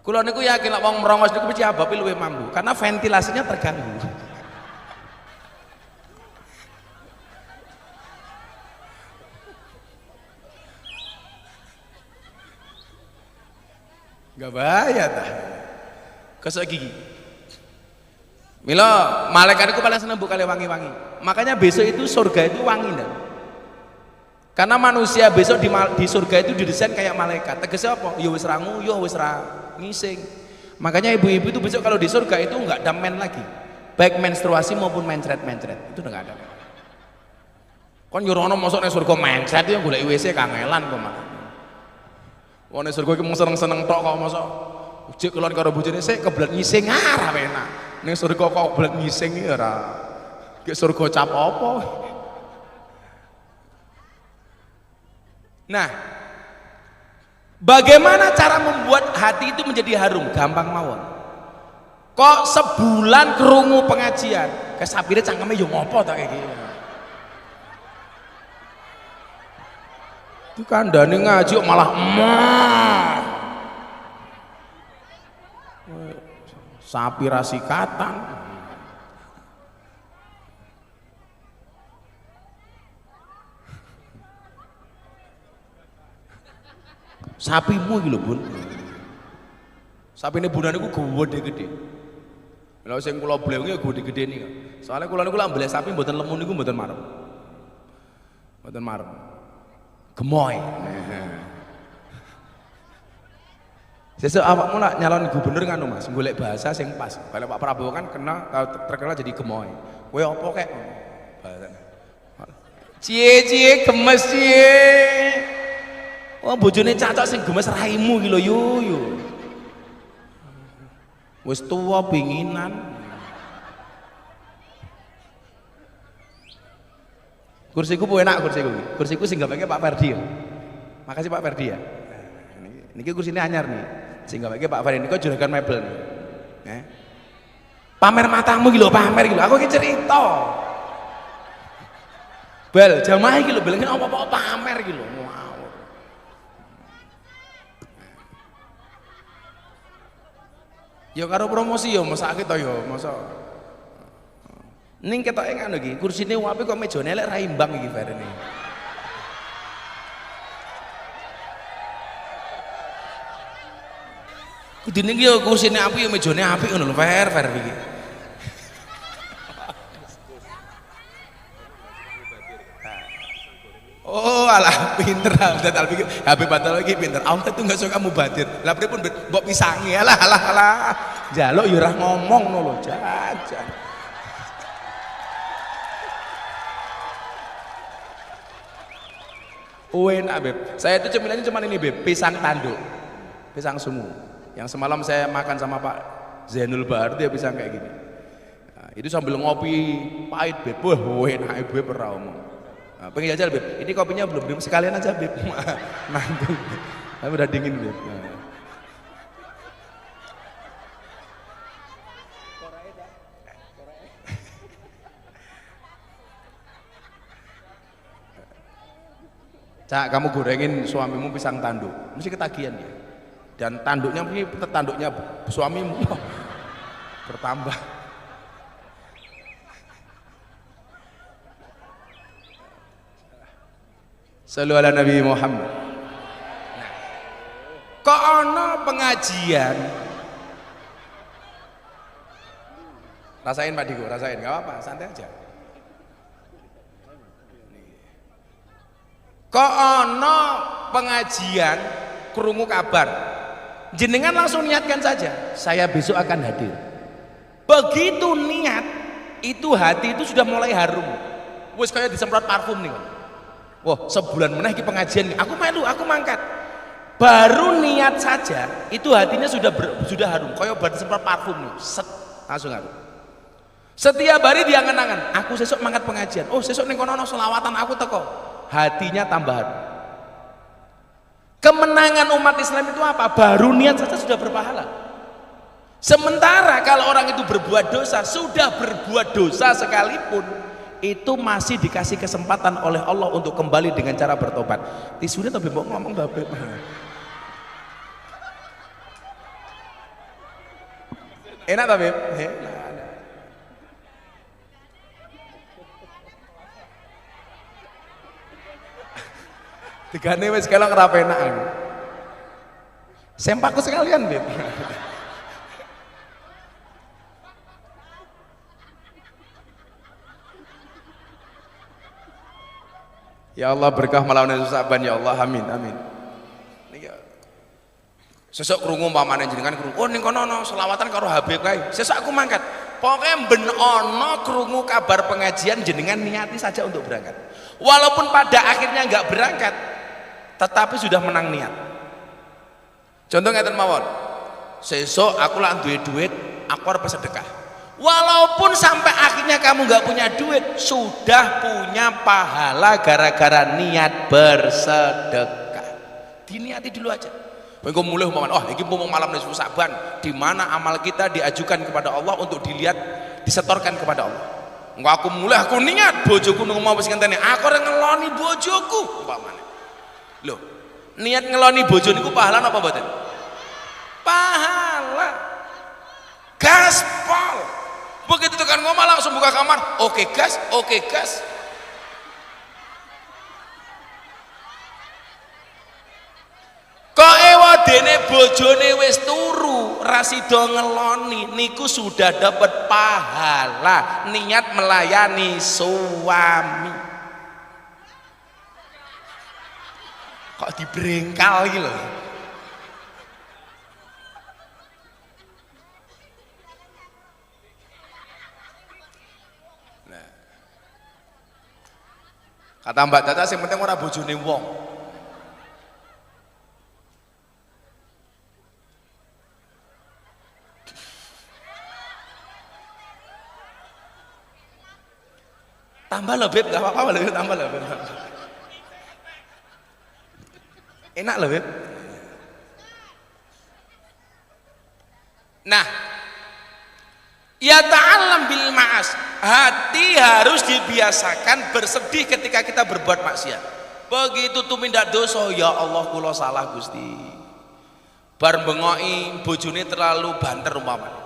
Kula niku yakin lek wong merongos niku mesti abape luwih mambu karena ventilasinya terganggu. Gak bahaya tah gosok gigi. Milo malaikat itu paling seneng bu kali wangi-wangi, makanya besok itu surga itu wangi dah. Karena manusia besok di surga itu didesain kayak malaikat. Tegasnya apa? Ya wis ra nguyuh, wis ra ngising. Makanya ibu-ibu itu besok kalau di surga itu nggak ada men lagi, baik menstruasi maupun mencret-mencret itu udah nggak ada. Kon nyurono mosok ning surga mencret ya golek WC kangelan kok malah. Wong ning surga iki mung seneng-seneng tok kok mosok ujek kelon karo bojone sik kebelet ngising ora enak. Ning surga kok kebelet ngising iki ora. Ki surga cap apa? Nah, bagaimana cara membuat hati itu menjadi harum? Gampang mawon. Kok sebulan krungu pengajian, kesapire cangkeme yo ngopo ta kayak gini. Itu kandane ngaji kok malah sapi rasikatan. Sapimu iki lho, Bun. Sapine bunane ku gede-gede. Lha sing kula blewngi ya gede-gede nih. Soalnya kula niku lak mbleh sapi mboten lemu niku mboten marem. Mboten marem. Gemoy. Sesuk awakmu lak nyalon gubernur kan Mas, golek bahasa sing pas. Kalau Pak Prabowo kan terkenal jadi gemoy. Kowe apa kek? Bahasane. Cie gemes cie. Oh bojone cacok sing gemes raimu iki lho yo. Wis tuwa pinginan. Kursiku ku enak kursiku. Kursiku sing gaweke Pak Ferdi ya. Makasih Pak Ferdi ya. Nah, niki kursine anyar nih. Sing gaweke Pak Ferdi niku juragan mebel nih. Pamer matamu iki lho, pamer iki lho. Aku iki cerita. Bel, jamaah iki lho, belenge apa-apa pamer iki lho. Ya karo promosi ya mosake to ya, mosok. Ning ketoke ngono iki, kursine apik kok mejane elek ra imbang iki barene. Kudune iki ya kursine apik ya mejane apik ngono lho, fair iki. Oh alah pinter Hamzat Al-Fikri, Habib Batal lagi pinter. Allah itu nggak suka mubadir. Lah pripun mbok pisangi alah. Jaluk ya ora ngomong no lho, jajan. Enak Beb. Saya itu cemilannya cuma ini Beb, pisang tanduk. Pisang sungu. Yang semalam saya makan sama Pak Zainul Bahar dia pisang kayak gini. Nah, itu sambil ngopi pahit Beb. Wah, enak Beb ora omong. Nah, pengen jajal Beb, ini kopinya belum sekalian aja Beb. Nanggung, tapi udah dingin Beb. Nah. Cak, kamu gorengin suamimu pisang tanduk, mesti ketagihan dia. Dan tanduknya suamimu bertambah. Sallu ala Nabi Muhammad. Kok ono pengajian? Rasain Pak Diko, rasain, nggak apa-apa, santai aja. Kok ono pengajian, krungu kabar, jenengan langsung niatkan saja, saya besok akan hadir. Begitu niat, itu hati itu sudah mulai harum. Wes kayak disemprot parfum nih. Wah, sebulan meneh iki pengajian nih. Aku melu, aku mangkat. Baru niat saja, itu hatinya sudah harum. Kayak baru disemprot parfum nih. Set, langsung harum. Setiap hari dia ngenangan, aku sesuk mangkat pengajian, oh sesuk ning kono ana selawatan aku teko. Hatinya tambah haru. Kemenangan umat Islam itu apa? Baru niat saja sudah berpahala. Sementara kalau orang itu berbuat dosa, sudah berbuat dosa sekalipun, itu masih dikasih kesempatan oleh Allah untuk kembali dengan cara bertobat. Tisunya tapi mau ngomong babe. Enak tapi digane wis kalau ngerapenakan. Sempakku sekalian, Beb. Ya Allah berkah malam Saban ya Allah, amin amin. Sesuk krungu umpamane jenengan krungu, oh ning kono ana selawatan karo Habib kae. Sesuk aku mangkat. Pokoknya ben ana krungu kabar pengajian jenengan niati saja untuk berangkat. Walaupun pada akhirnya enggak berangkat, tetapi sudah menang niat. Contoh ngeten mawon. Sesuk aku lak duwe duit, aku arep sedekah. Walaupun sampai akhirnya kamu nggak punya duit, sudah punya pahala gara-gara niat bersedekah. Diniati dulu aja. Engko mulai umpamane, oh iki mumpung malam nisfu Saban, di mana amal kita diajukan kepada Allah untuk dilihat, disetorkan kepada Allah. Engko aku mulai aku niat bojoku nang omah wis ngenteni, aku ora ngeloni bojoku umpamane. Loh, niat ngeloni bojo niku pahala apa mboten? Pahala. Gaspol. Begitu tekan ngomong langsung buka kamar, oke gas, oke gas. Kok ewadene bojone wis turu ra sida ngeloni niku sudah dapat pahala niat melayani suami. Kok dibrengkal iki lho. Nah. Kata Mbak Tata sing penting ora bojone wong. Tambah loh Beb, gak apa-apa loh, tambah loh Beb. Enak loh Beb. Nah, ya ta'allam bil ma'as. Hati harus dibiasakan bersedih ketika kita berbuat maksiat. Begitu tumindak dosa, ya Allah kula salah Gusti. Bar bengoki bojone terlalu banter umpamane.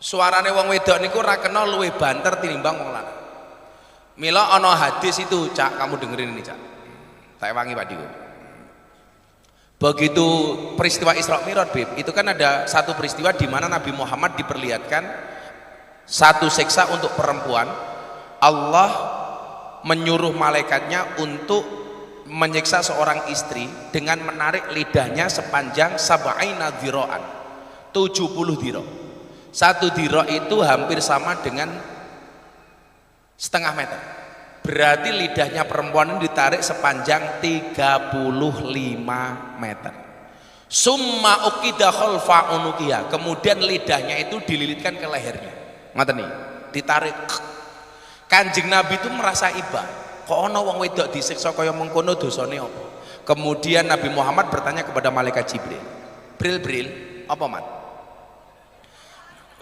Suarane wong wedok niku ora kena luwih banter tinimbang wong lanang. Mila ana hadis itu, Cak, kamu dengerin ini, Cak. Tak wangi Pak Dio. Begitu peristiwa Isra Mi'raj, Beb, itu kan ada satu peristiwa di mana Nabi Muhammad diperlihatkan satu siksa untuk perempuan. Allah menyuruh malaikatnya untuk menyiksa seorang istri dengan menarik lidahnya sepanjang sab'ina dhira'an, 70 dhira'. Satu dhira' itu hampir sama dengan setengah meter. Berarti lidahnya perempuan ini ditarik sepanjang 35 meter. Summa uqida khalfa unuqiha. Kemudian lidahnya itu dililitkan ke lehernya. Ngoten nih, ditarik. Kanjeng Nabi itu merasa iba. Kok ana wong wedok disiksa kaya mengkono dosane apa? Kemudian Nabi Muhammad bertanya kepada malaikat Jibril. Bril, apa mat?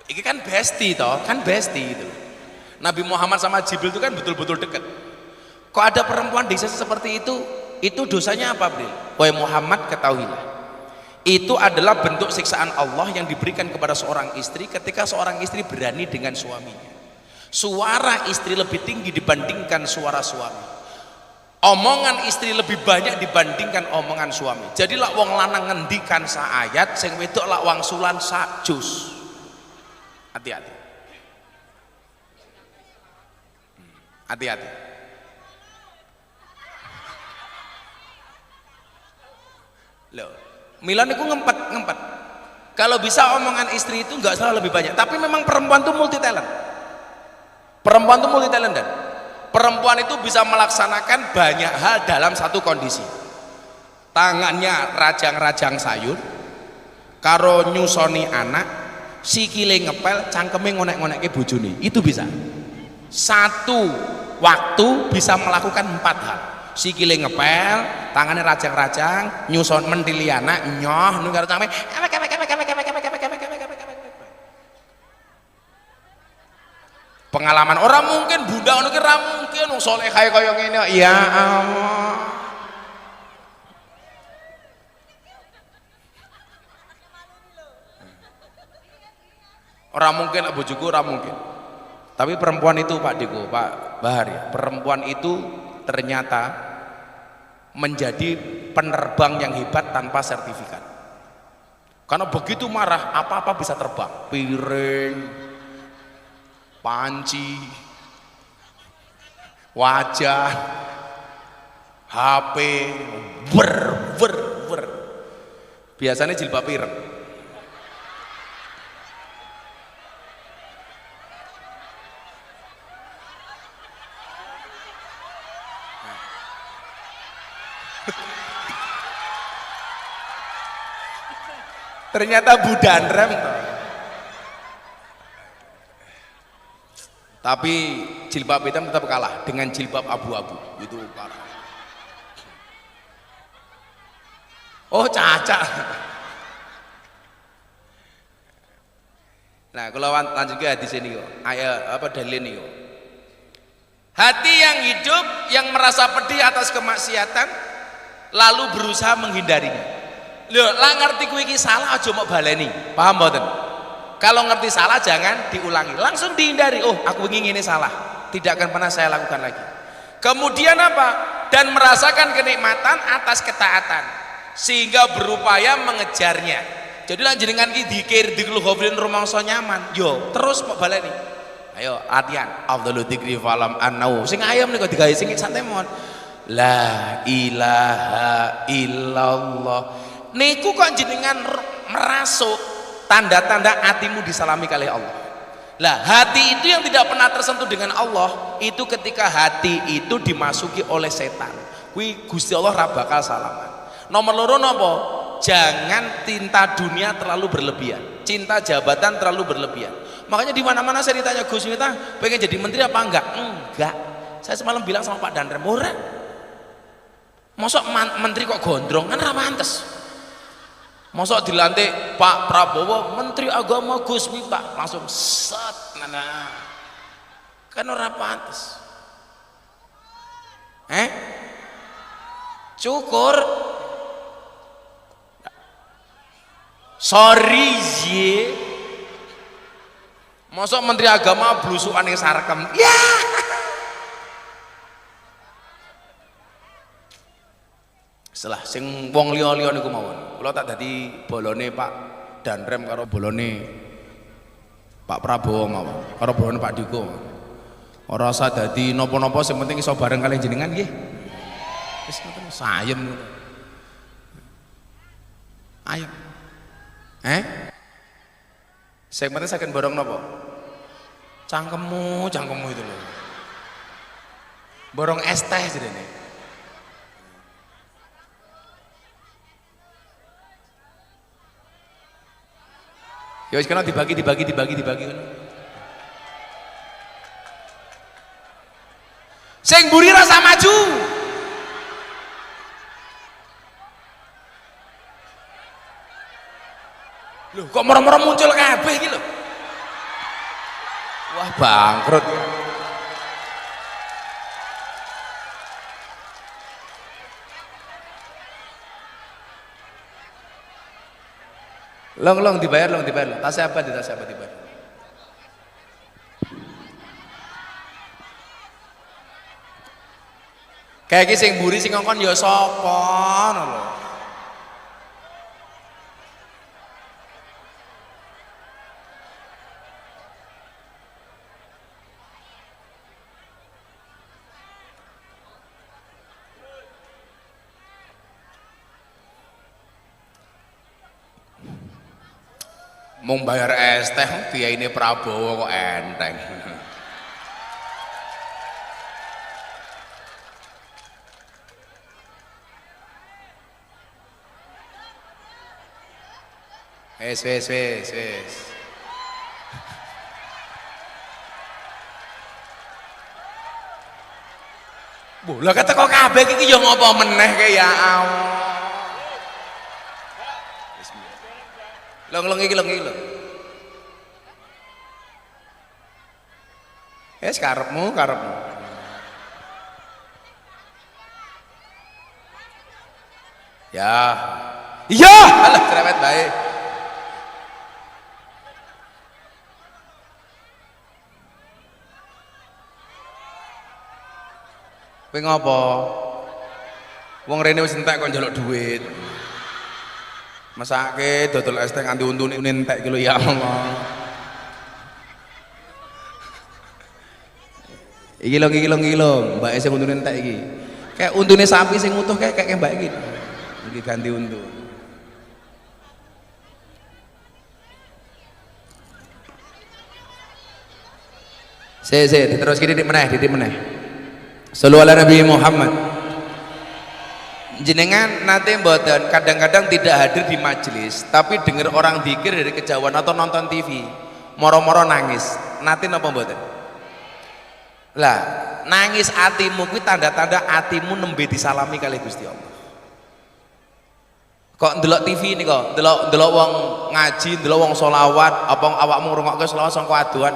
Ini kan besti toh, kan besti itu. Nabi Muhammad sama Jibril itu kan betul-betul dekat. Kok ada perempuan disiksa seperti itu dosanya apa, Bril? Wahai Muhammad, ketahuilah, itu adalah bentuk siksaan Allah yang diberikan kepada seorang istri ketika seorang istri berani dengan suaminya. Suara istri lebih tinggi dibandingkan suara suami. Omongan istri lebih banyak dibandingkan omongan suami. Jadi lak wong lanang ngendikan sa ayat, sing wedok lak wangsulan sa juz. Hati-hati. Hati-hati. Loh, Milan itu ngempet. Kalau bisa omongan istri itu nggak salah lebih banyak. Tapi memang perempuan itu multi talent. Perempuan itu multi talent dan perempuan itu bisa melaksanakan banyak hal dalam satu kondisi. Tangannya rajang-rajang sayur, karo nyusoni anak, sikile ngepel, cangkeme ngonek-ngonekke bojone. Itu bisa. Satu waktu bisa melakukan 4 hal. Sikile ngepel, tangannya rajang-rajang, nyusun mentili anak, nyoh, nunggu karo cangkeme. Pengalaman orang mungkin bunda ngono ki ra mungkin wong saleh kaya ngene. Ya Allah. Orang mungkin bojoku ora mungkin. Tapi perempuan itu Pak Diko, Pak Bahar ya, perempuan itu ternyata menjadi penerbang yang hebat tanpa sertifikat. Karena begitu marah, apa-apa bisa terbang. Piring, panci, wajah, HP, ber. Biasanya jilbab ireng. Ternyata budanrem. Tapi jilbab hitam tetap kalah dengan jilbab abu-abu. Itu parah. Oh, Caca. Nah, kalau lanjut ke hadis ini yo. Dalil ini yo. Hati yang hidup yang merasa pedih atas kemaksiatan lalu berusaha menghindarinya. Loh, lah ngerti kuwi iki salah aja mau baleni. Paham mboten? Kalau ngerti salah jangan diulangi, langsung dihindari. Oh, aku ingin ini salah, tidak akan pernah saya lakukan lagi. Kemudian apa? Dan merasakan kenikmatan atas ketaatan sehingga berupaya mengejarnya. Jadi lan jenengan iki dikir dikeluhoflin rumangsa nyaman, yo terus mau baleni. Ayo latihan. Afdhalu dzikri falam annau. Sing ayam niku digawe sing santai mon. La ilaha illallah. Niku kok jenengan merasuk tanda-tanda hatimu disalami kali Allah. Lah hati itu yang tidak pernah tersentuh dengan Allah itu ketika hati itu dimasuki oleh setan. Kuwi Gusti Allah ra bakal salaman. Nomor loro napa? Jangan cinta dunia terlalu berlebihan, cinta jabatan terlalu berlebihan. Makanya di mana-mana saya ditanya, Gus Miftah pengen jadi menteri apa enggak? Enggak. Saya semalam bilang sama Pak Dandrem, ora. Mosok menteri kok gondrong kan ra pantes. Mosok dilantik Pak Prabowo Menteri Agama Gus Miftah langsung set nah. Kan ora pantes. Cukur. Sorry ye. Mosok Menteri Agama blusukan ning sarkem. Ya. Setelah sing wong liya-liya niku mawon. Kula tak dadi bolone Pak Dandrem karo bolone Pak Prabowo mawon, karo bolone Pak Diko. Ora usah dadi napa-napa sing penting iso bareng kalian jenengan nggih. Wis ngoten sayem ngono. Ayo. Sing penting saken borong napa? Cangkemmu itu lho. Borong es teh jenenge. Ya wis kana dibagi. Sing mburi rasa maju. Loh, kok moro-moro muncul kabeh iki lho. Wah, bangkrut. Long dibayar. Tas apa dibayar. Kayak iki sing mburi sing ngongkon ya sapa ngono lho. Mau bayar es teh kiyaine Prabowo kok enteng. Wes. Lah kata kok kabeh iki ya ngopo meneh ke ya Allah. Long iki lho. Wis karepmu. Ya. Iya, alah cerewet bae. Kowe ngopo? Wong rene wis entek kok njaluk dhuwit. Masake dodol es teh nganti untune entek iki lho ya Allah. Iki lho, mbake sing untune entek iki. Kayak untune sapi sing utuh kayak mbak iki. Iki ganti untu. Diterus didik meneh. Shallu ala Nabi Muhammad. Jenengan nanti mboten kadang-kadang tidak hadir di majelis, tapi dengar orang dzikir dari kejauhan atau nonton TV, moro-moro nangis. Nanti napa mboten? Lah, nangis atimu kuwi tanda-tanda atimu nembe disalami kali Gusti Allah. Kok ndelok TV ini kok, ndelok wong ngaji, ndelok wong sholawat, apa awakmu ngrungokke sholawat sangko aduan,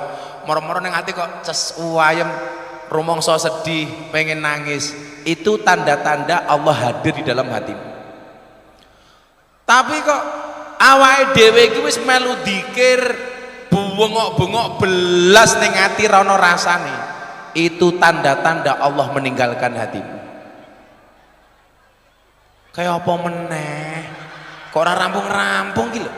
moro-moro ning ati kok ces uwayem, rumangsa sedih, pengen nangis. Itu tanda-tanda Allah hadir di dalam hatimu. Tapi kok awake dhewe iki wis melu dzikir, bengok-bengok belas ning ati ra ono rasane. Itu tanda-tanda Allah meninggalkan hatimu. Kayak apa meneh? Kok ora rampung-rampung iki lho.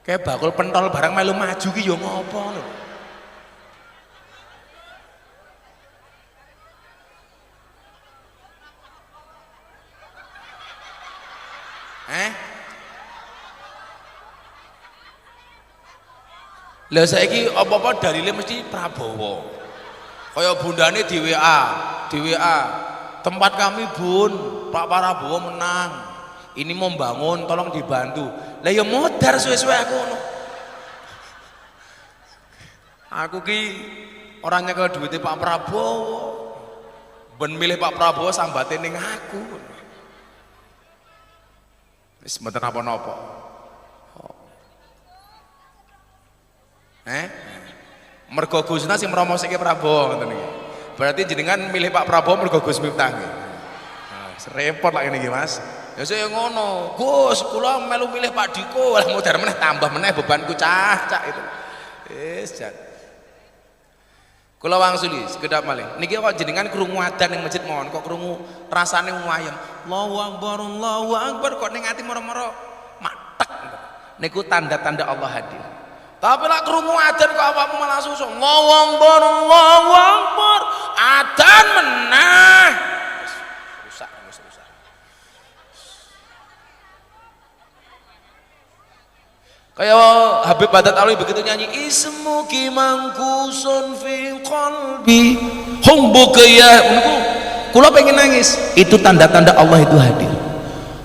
Kayak bakul pentol barang melu maju ki yo ngopo lho. Lah saiki apa-apa dalile mesti Prabowo. Kaya bundane di WA. Tempat kami Bun, Pak Prabowo menang. Ini mau bangun, tolong dibantu. Lah ya modar suwe-suwe aku ngono. Aku ki orangnya ke duitnya Pak Prabowo. Ben milih Pak Prabowo sambate ning aku. Wis mboten napa-napa. Mergo Gusna sing mromosike Prabowo ngoten iki. Berarti jenengan milih Pak Prabowo mergo Gus Miftah nggih. Nah, repot lak ngene iki Mas. Ya saya ngono, Gus, kula melu milih Pak Diko, lah modar meneh tambah meneh bebanku cah itu. Wis jan. Kula wangsuli sekedap malih. Niki kok jenengan krungu adzan ning masjid mawon, kok krungu rasane wayem. Allahu Akbar kok ning ati moro-moro matek. Niku tanda-tanda Allah hadir. Tapi lak krungu adzan kok awakmu malah susuk. Allahu Akbar. Adzan meneh. Rusak. Kayak Habib Badat Alwi begitu nyanyi ismuki mangkusun fi qalbi hubbuka ya niku kula pengen nangis. Itu tanda-tanda Allah itu hadir.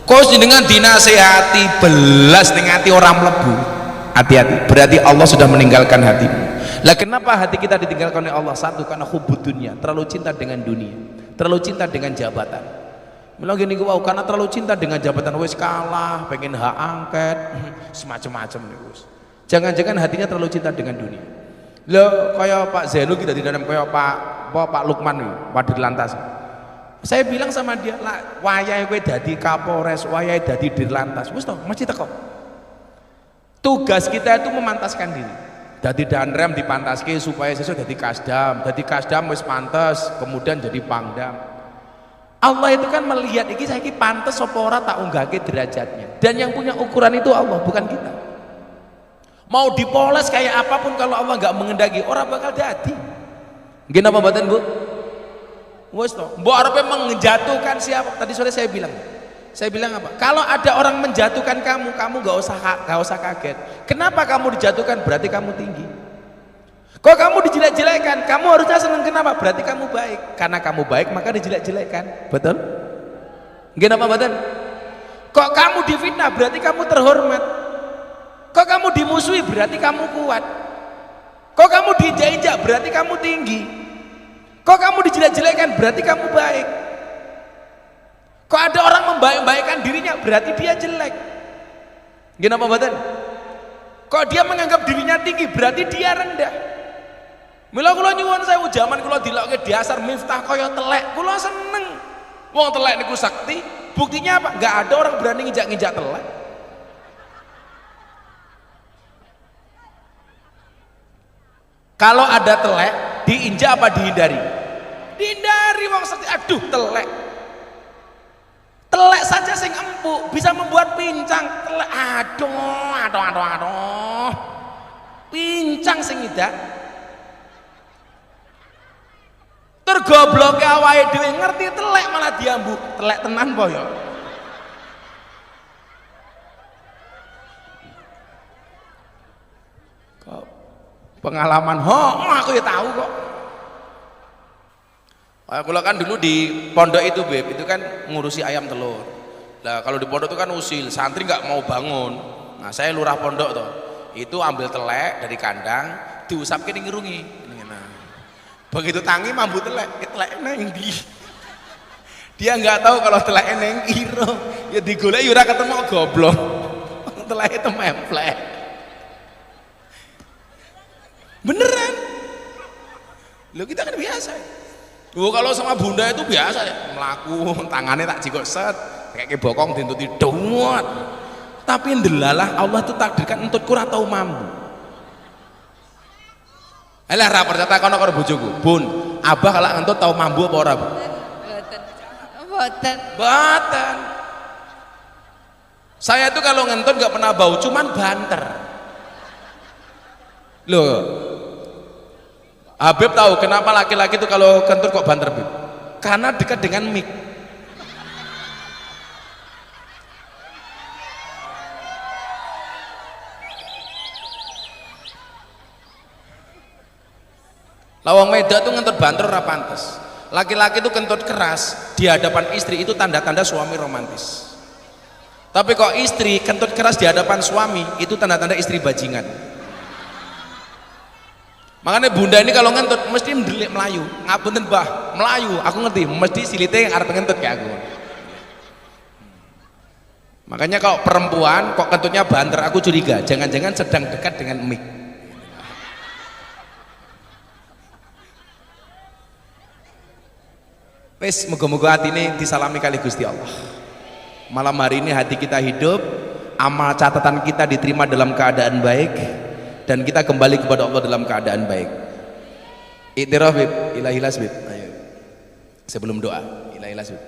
Kok jenengan dinasehati belas ning ati ora mlebu. Hati-hati, berarti Allah sudah meninggalkan hatimu. Lah kenapa hati kita ditinggalkan oleh Allah? Satu, karena hubbud dunia, terlalu cinta dengan dunia, terlalu cinta dengan jabatan. Bilang gini wow, karena terlalu cinta dengan jabatan wis kalah, pengen hak angket, semacam-macam nih Gus. Jangan-jangan hatinya terlalu cinta dengan dunia. Lo kayak Pak Zainul kita di dalam kayak Pak Lukman nih, Pak Dirlantas. Saya bilang sama dia, lah wayahe kowe dadi Kapolres, wayahe dadi Dirlantas. Wis toh, mesti teko. Tugas kita itu memantaskan diri. Dadi Danrem dipantaske supaya sesuk dadi Kasdam wis pantes, kemudian jadi Pangdam. Allah itu kan melihat iki saiki pantes apa ora tak unggahke derajatnya. Dan yang punya ukuran itu Allah, bukan kita. Mau dipoles kayak apapun kalau Allah nggak mengendaki, orang bakal dadi. Nggih napa mboten, Bu? Wes toh, mbok arepe menjatuhkan siapa? Tadi sore saya bilang apa? Kalau ada orang menjatuhkan kamu nggak usah kaget. Kenapa kamu dijatuhkan? Berarti kamu tinggi. Kok kamu dijelek-jelekan? Kamu harusnya senang. Kenapa? Berarti kamu baik. Karena kamu baik maka dijelek-jelekan. Betul? Nggih napa mboten? Kok kamu difitnah berarti kamu terhormat. Kok kamu dimusuhi berarti kamu kuat. Kok kamu diinjak-injak berarti kamu tinggi. Kok kamu dijelek-jelekan berarti kamu baik. Kok ada orang membaik-baikkan dirinya berarti dia jelek. Gimana Pak Badan? Kok dia menganggap dirinya tinggi berarti dia rendah. Mila kula nyuwun sewu jaman kula dilokke dasar Miftah kaya telek, kula seneng. Wong telek niku sakti, buktinya apa? Enggak ada orang berani nginjak-nginjak telek. Kalau ada telek, diinjak apa dihindari? Dihindari wong sakti. Aduh, telek. Telek saja sing empuk bisa membuat pincang. Telek, aduh. Pincang sing idak. Tergobloke awake dhewe ngerti telek malah diambu. Telek tenan po ya. Kok pengalaman aku ya tahu kok. Kalau kan dulu di pondok itu Beb, itu kan ngurusi ayam telur. Nah kalau di pondok itu kan usil, santri nggak mau bangun. Nah saya lurah pondok tuh, itu ambil telek dari kandang, diusapke ning irungi. Nah, begitu tangi mambu telek neng di. Dia nggak tahu kalau telek neng iro, ya digolek ora ketemu goblok. Telek itu memplek. Beneran. Lo kita kan biasa. Kalau sama bunda itu biasa ya, melaku tangannya tak jikok set kayak bokong dintuti dongot. Tapi ndelalah Allah itu takdirkan entut kurang tahu mampu. Alah ra percaya kono karo bojoku, Bun, abah kalau entut tahu mampu apa ora, Bu? Boten. Saya tuh kalau ngentut nggak pernah bau, cuman banter. Loh, Habib tahu kenapa laki-laki itu kalau kentut kok banter, Bib? Karena dekat dengan mic. Lawang Meda tuh ngentut banter ora pantes. Laki-laki itu kentut keras di hadapan istri itu tanda-tanda suami romantis. Tapi kok istri kentut keras di hadapan suami itu tanda-tanda istri bajingan. Makanya bunda ini kalau ngentut mesti mendelik melayu. Ngapunten Mbah, melayu. Aku ngerti, mesti silite yang arep ngentut kayak aku. Makanya kalau perempuan kok kentutnya banter, aku curiga, jangan-jangan sedang dekat dengan mic. Wes, moga-moga hati ini disalami kali Gusti Allah. Malam hari ini hati kita hidup, amal catatan kita diterima dalam keadaan baik. Dan kita kembali kepada Allah dalam keadaan baik. Iktiraf Bib, ilahilas Bib. Ayo. Sebelum doa, ilahilas Bib.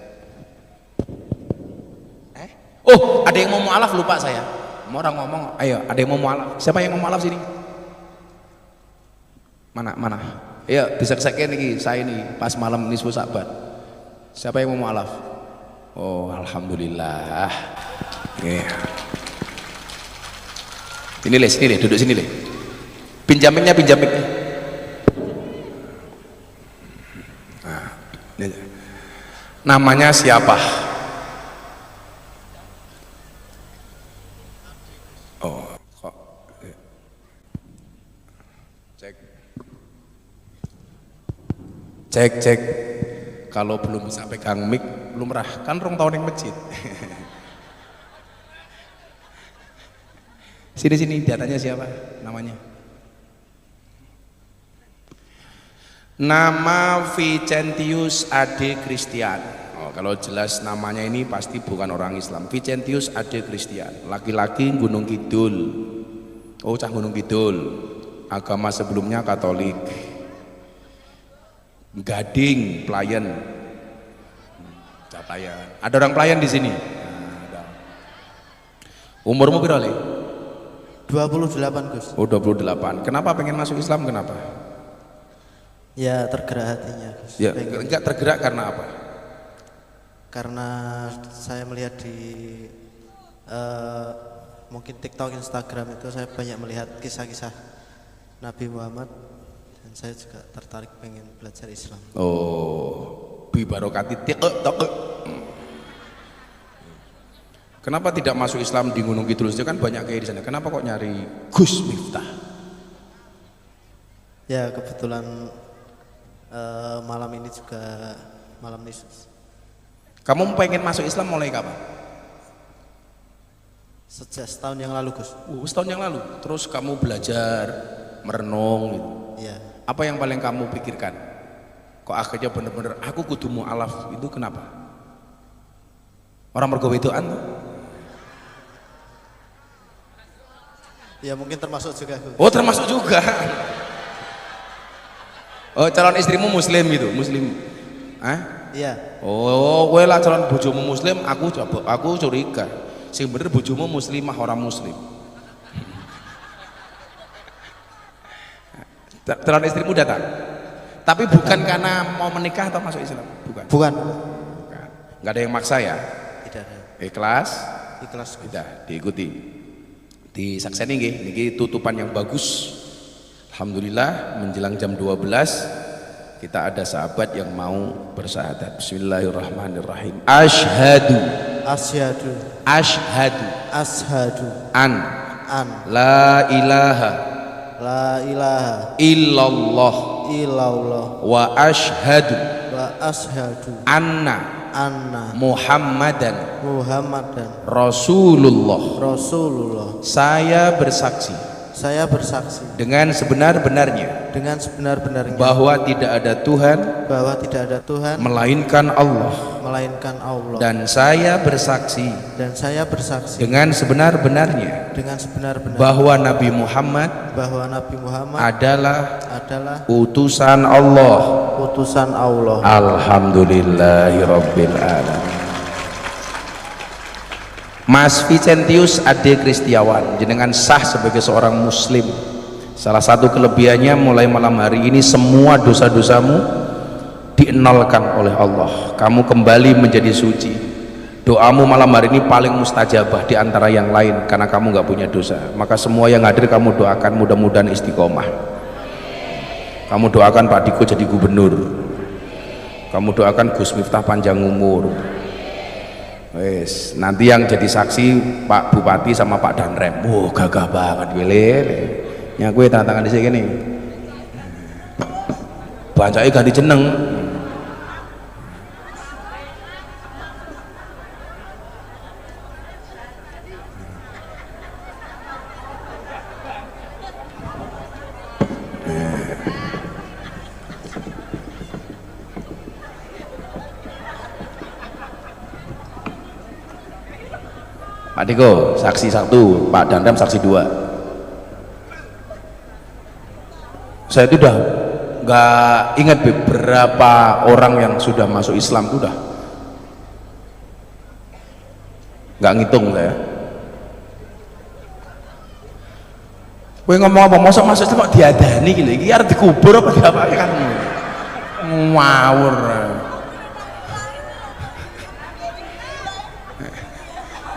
Oh, ada yang mau mu'alaf lupa saya. Mau orang ngomong, ayo, ada yang mau mu'alaf. Siapa yang mau mu'alaf sini? Mana? Ayo, bisa kesakian nih, saya nih pas malam nisfu Sa'ban. Siapa yang mau mu'alaf? Oh, alhamdulillah. Yeah. Sini Le, duduk sini Le. Pinjamiknya. Nah, namanya siapa? Oh, kok. Cek. Kalau belum bisa pegang mic, lumrah kan rong tahun yang masjid. Sini datanya siapa namanya? Nama Vicentius Ade Christian. Oh, kalau jelas namanya ini pasti bukan orang Islam. Vicentius Ade Christian, laki-laki Gunung Kidul. Oh, cah Gunung Kidul. Agama sebelumnya Katolik. Gading, pelayan. Cah pelayan. Ada orang pelayan di sini. Nah, ada. Umurmu berapa, Le? 28 Gus. Oh 28. Kenapa pengen masuk Islam? Kenapa? Ya tergerak hatinya Gus. Ya enggak tergerak karena apa? Karena saya melihat di mungkin TikTok, Instagram itu saya banyak melihat kisah-kisah Nabi Muhammad dan saya juga tertarik pengen belajar Islam. Oh, bi barokati TikTok. Kenapa tidak masuk Islam di Gunung Kidul saja, kan banyak kiai di sana. Kenapa kok nyari Gus Miftah? Ya kebetulan malam ini juga malam nisus. Kamu pengen masuk Islam mulai kapan? Sejak setahun yang lalu Gus. Setahun yang lalu. Terus kamu belajar, merenung gitu. Iya. Apa yang paling kamu pikirkan? Kok akhirnya bener-bener aku kudu mu'alaf, itu kenapa? Orang mergo wedokan tuh? Ya mungkin termasuk juga Gus. Oh termasuk juga. Oh calon istrimu muslim gitu, muslim? Hah? Iya. Oh kowe lah calon bojomu muslim, aku curiga. Sing bener bojomu muslimah orang muslim. Calon istrimu datang, tapi bukan karena mau menikah atau masuk Islam, bukan. Bukan. Nggak ada yang maksa ya. Tidak ada. Ikhlas. Ikhlas Gus. Tidak diikuti. Di sakseni nggih, niki tutupan yang bagus. Alhamdulillah menjelang jam 12 kita ada sahabat yang mau bersyahadat. Bismillahirrahmanirrahim. Asyhadu. Asyhadu. Asyhadu. Asyhadu. An. La ilaha. La ilaha. Illallah. Illallah. Wa asyhadu. Wa asyhadu. Anna. Muhammadan. Rasulullah. Saya bersaksi. Saya bersaksi. Dengan sebenar-benarnya. Dengan sebenar-benarnya. Bahwa tidak ada Tuhan. Bahwa tidak ada Tuhan. Melainkan Allah. Melainkan Allah. Dan saya bersaksi. Dan saya bersaksi. Dengan sebenar-benarnya. Dengan sebenar-benarnya. Bahwa Nabi Muhammad. Bahwa Nabi Muhammad. Adalah utusan Allah. Utusan Allah. Alhamdulillahirabbil alamin. Mas Vicentius Ade Kristiawan, jenengan sah sebagai seorang muslim. Salah satu kelebihannya mulai malam hari ini semua dosa-dosamu dienolkan oleh Allah. Kamu kembali menjadi suci. Doamu malam hari ini paling mustajabah di antara yang lain karena kamu nggak punya dosa. Maka semua yang hadir kamu doakan mudah-mudahan istiqomah. Kamu doakan Pak Diko jadi gubernur. Kamu doakan Gus Miftah panjang umur. Wes, nanti yang jadi saksi Pak Bupati sama Pak Danrem. Wah, gagah banget wile. Nya kowe tangan di sini. Bancake ganti jeneng. Pak Diko saksi 1, Pak Danrem saksi 2. Saya itu udah nggak ingat beberapa orang yang sudah masuk Islam itu udah nggak ngitung saya. Kowe ngomong apa mosok masuk Islam kok diadani gitu, iki arep dikubur apa apa kan ngawur.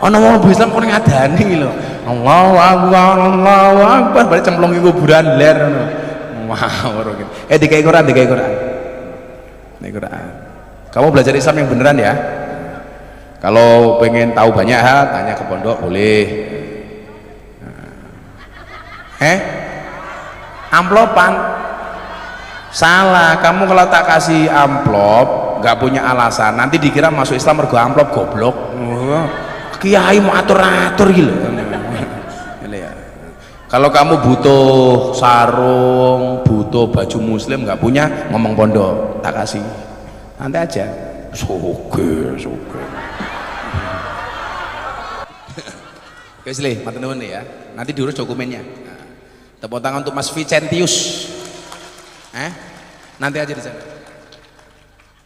Ana wong Islam kok ngadani lho. Allahu Akbar, balik cemplung di kuburan ler ngono. Ngawur gitu. Dikai Quran. Dikai Quran. Kamu belajar Islam yang beneran ya. Kalau pengen tahu banyak hal, tanya ke pondok boleh. Amplopan. Salah, kamu kalau tak kasih amplop, nggak punya alasan. Nanti dikira masuk Islam mergo amplop goblok. Kiai mau atur-atur gitu. Kalau kamu butuh sarung, butuh baju muslim nggak punya, ngomong pondok, tak kasih. Nanti aja. Soge. Guys, matur nuwun ya. Nanti diurus dokumennya. Tepuk tangan untuk Mas Vicentius. Nanti aja di sana.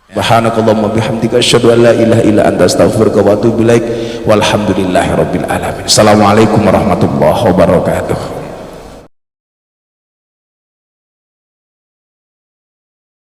Subhanakallahumma bihamdika asyhadu an la ilaha illa anta astaghfiruka wa atubu ilaik. Walhamdulillahirabbil alamin. Assalamualaikum warahmatullahi wabarakatuh.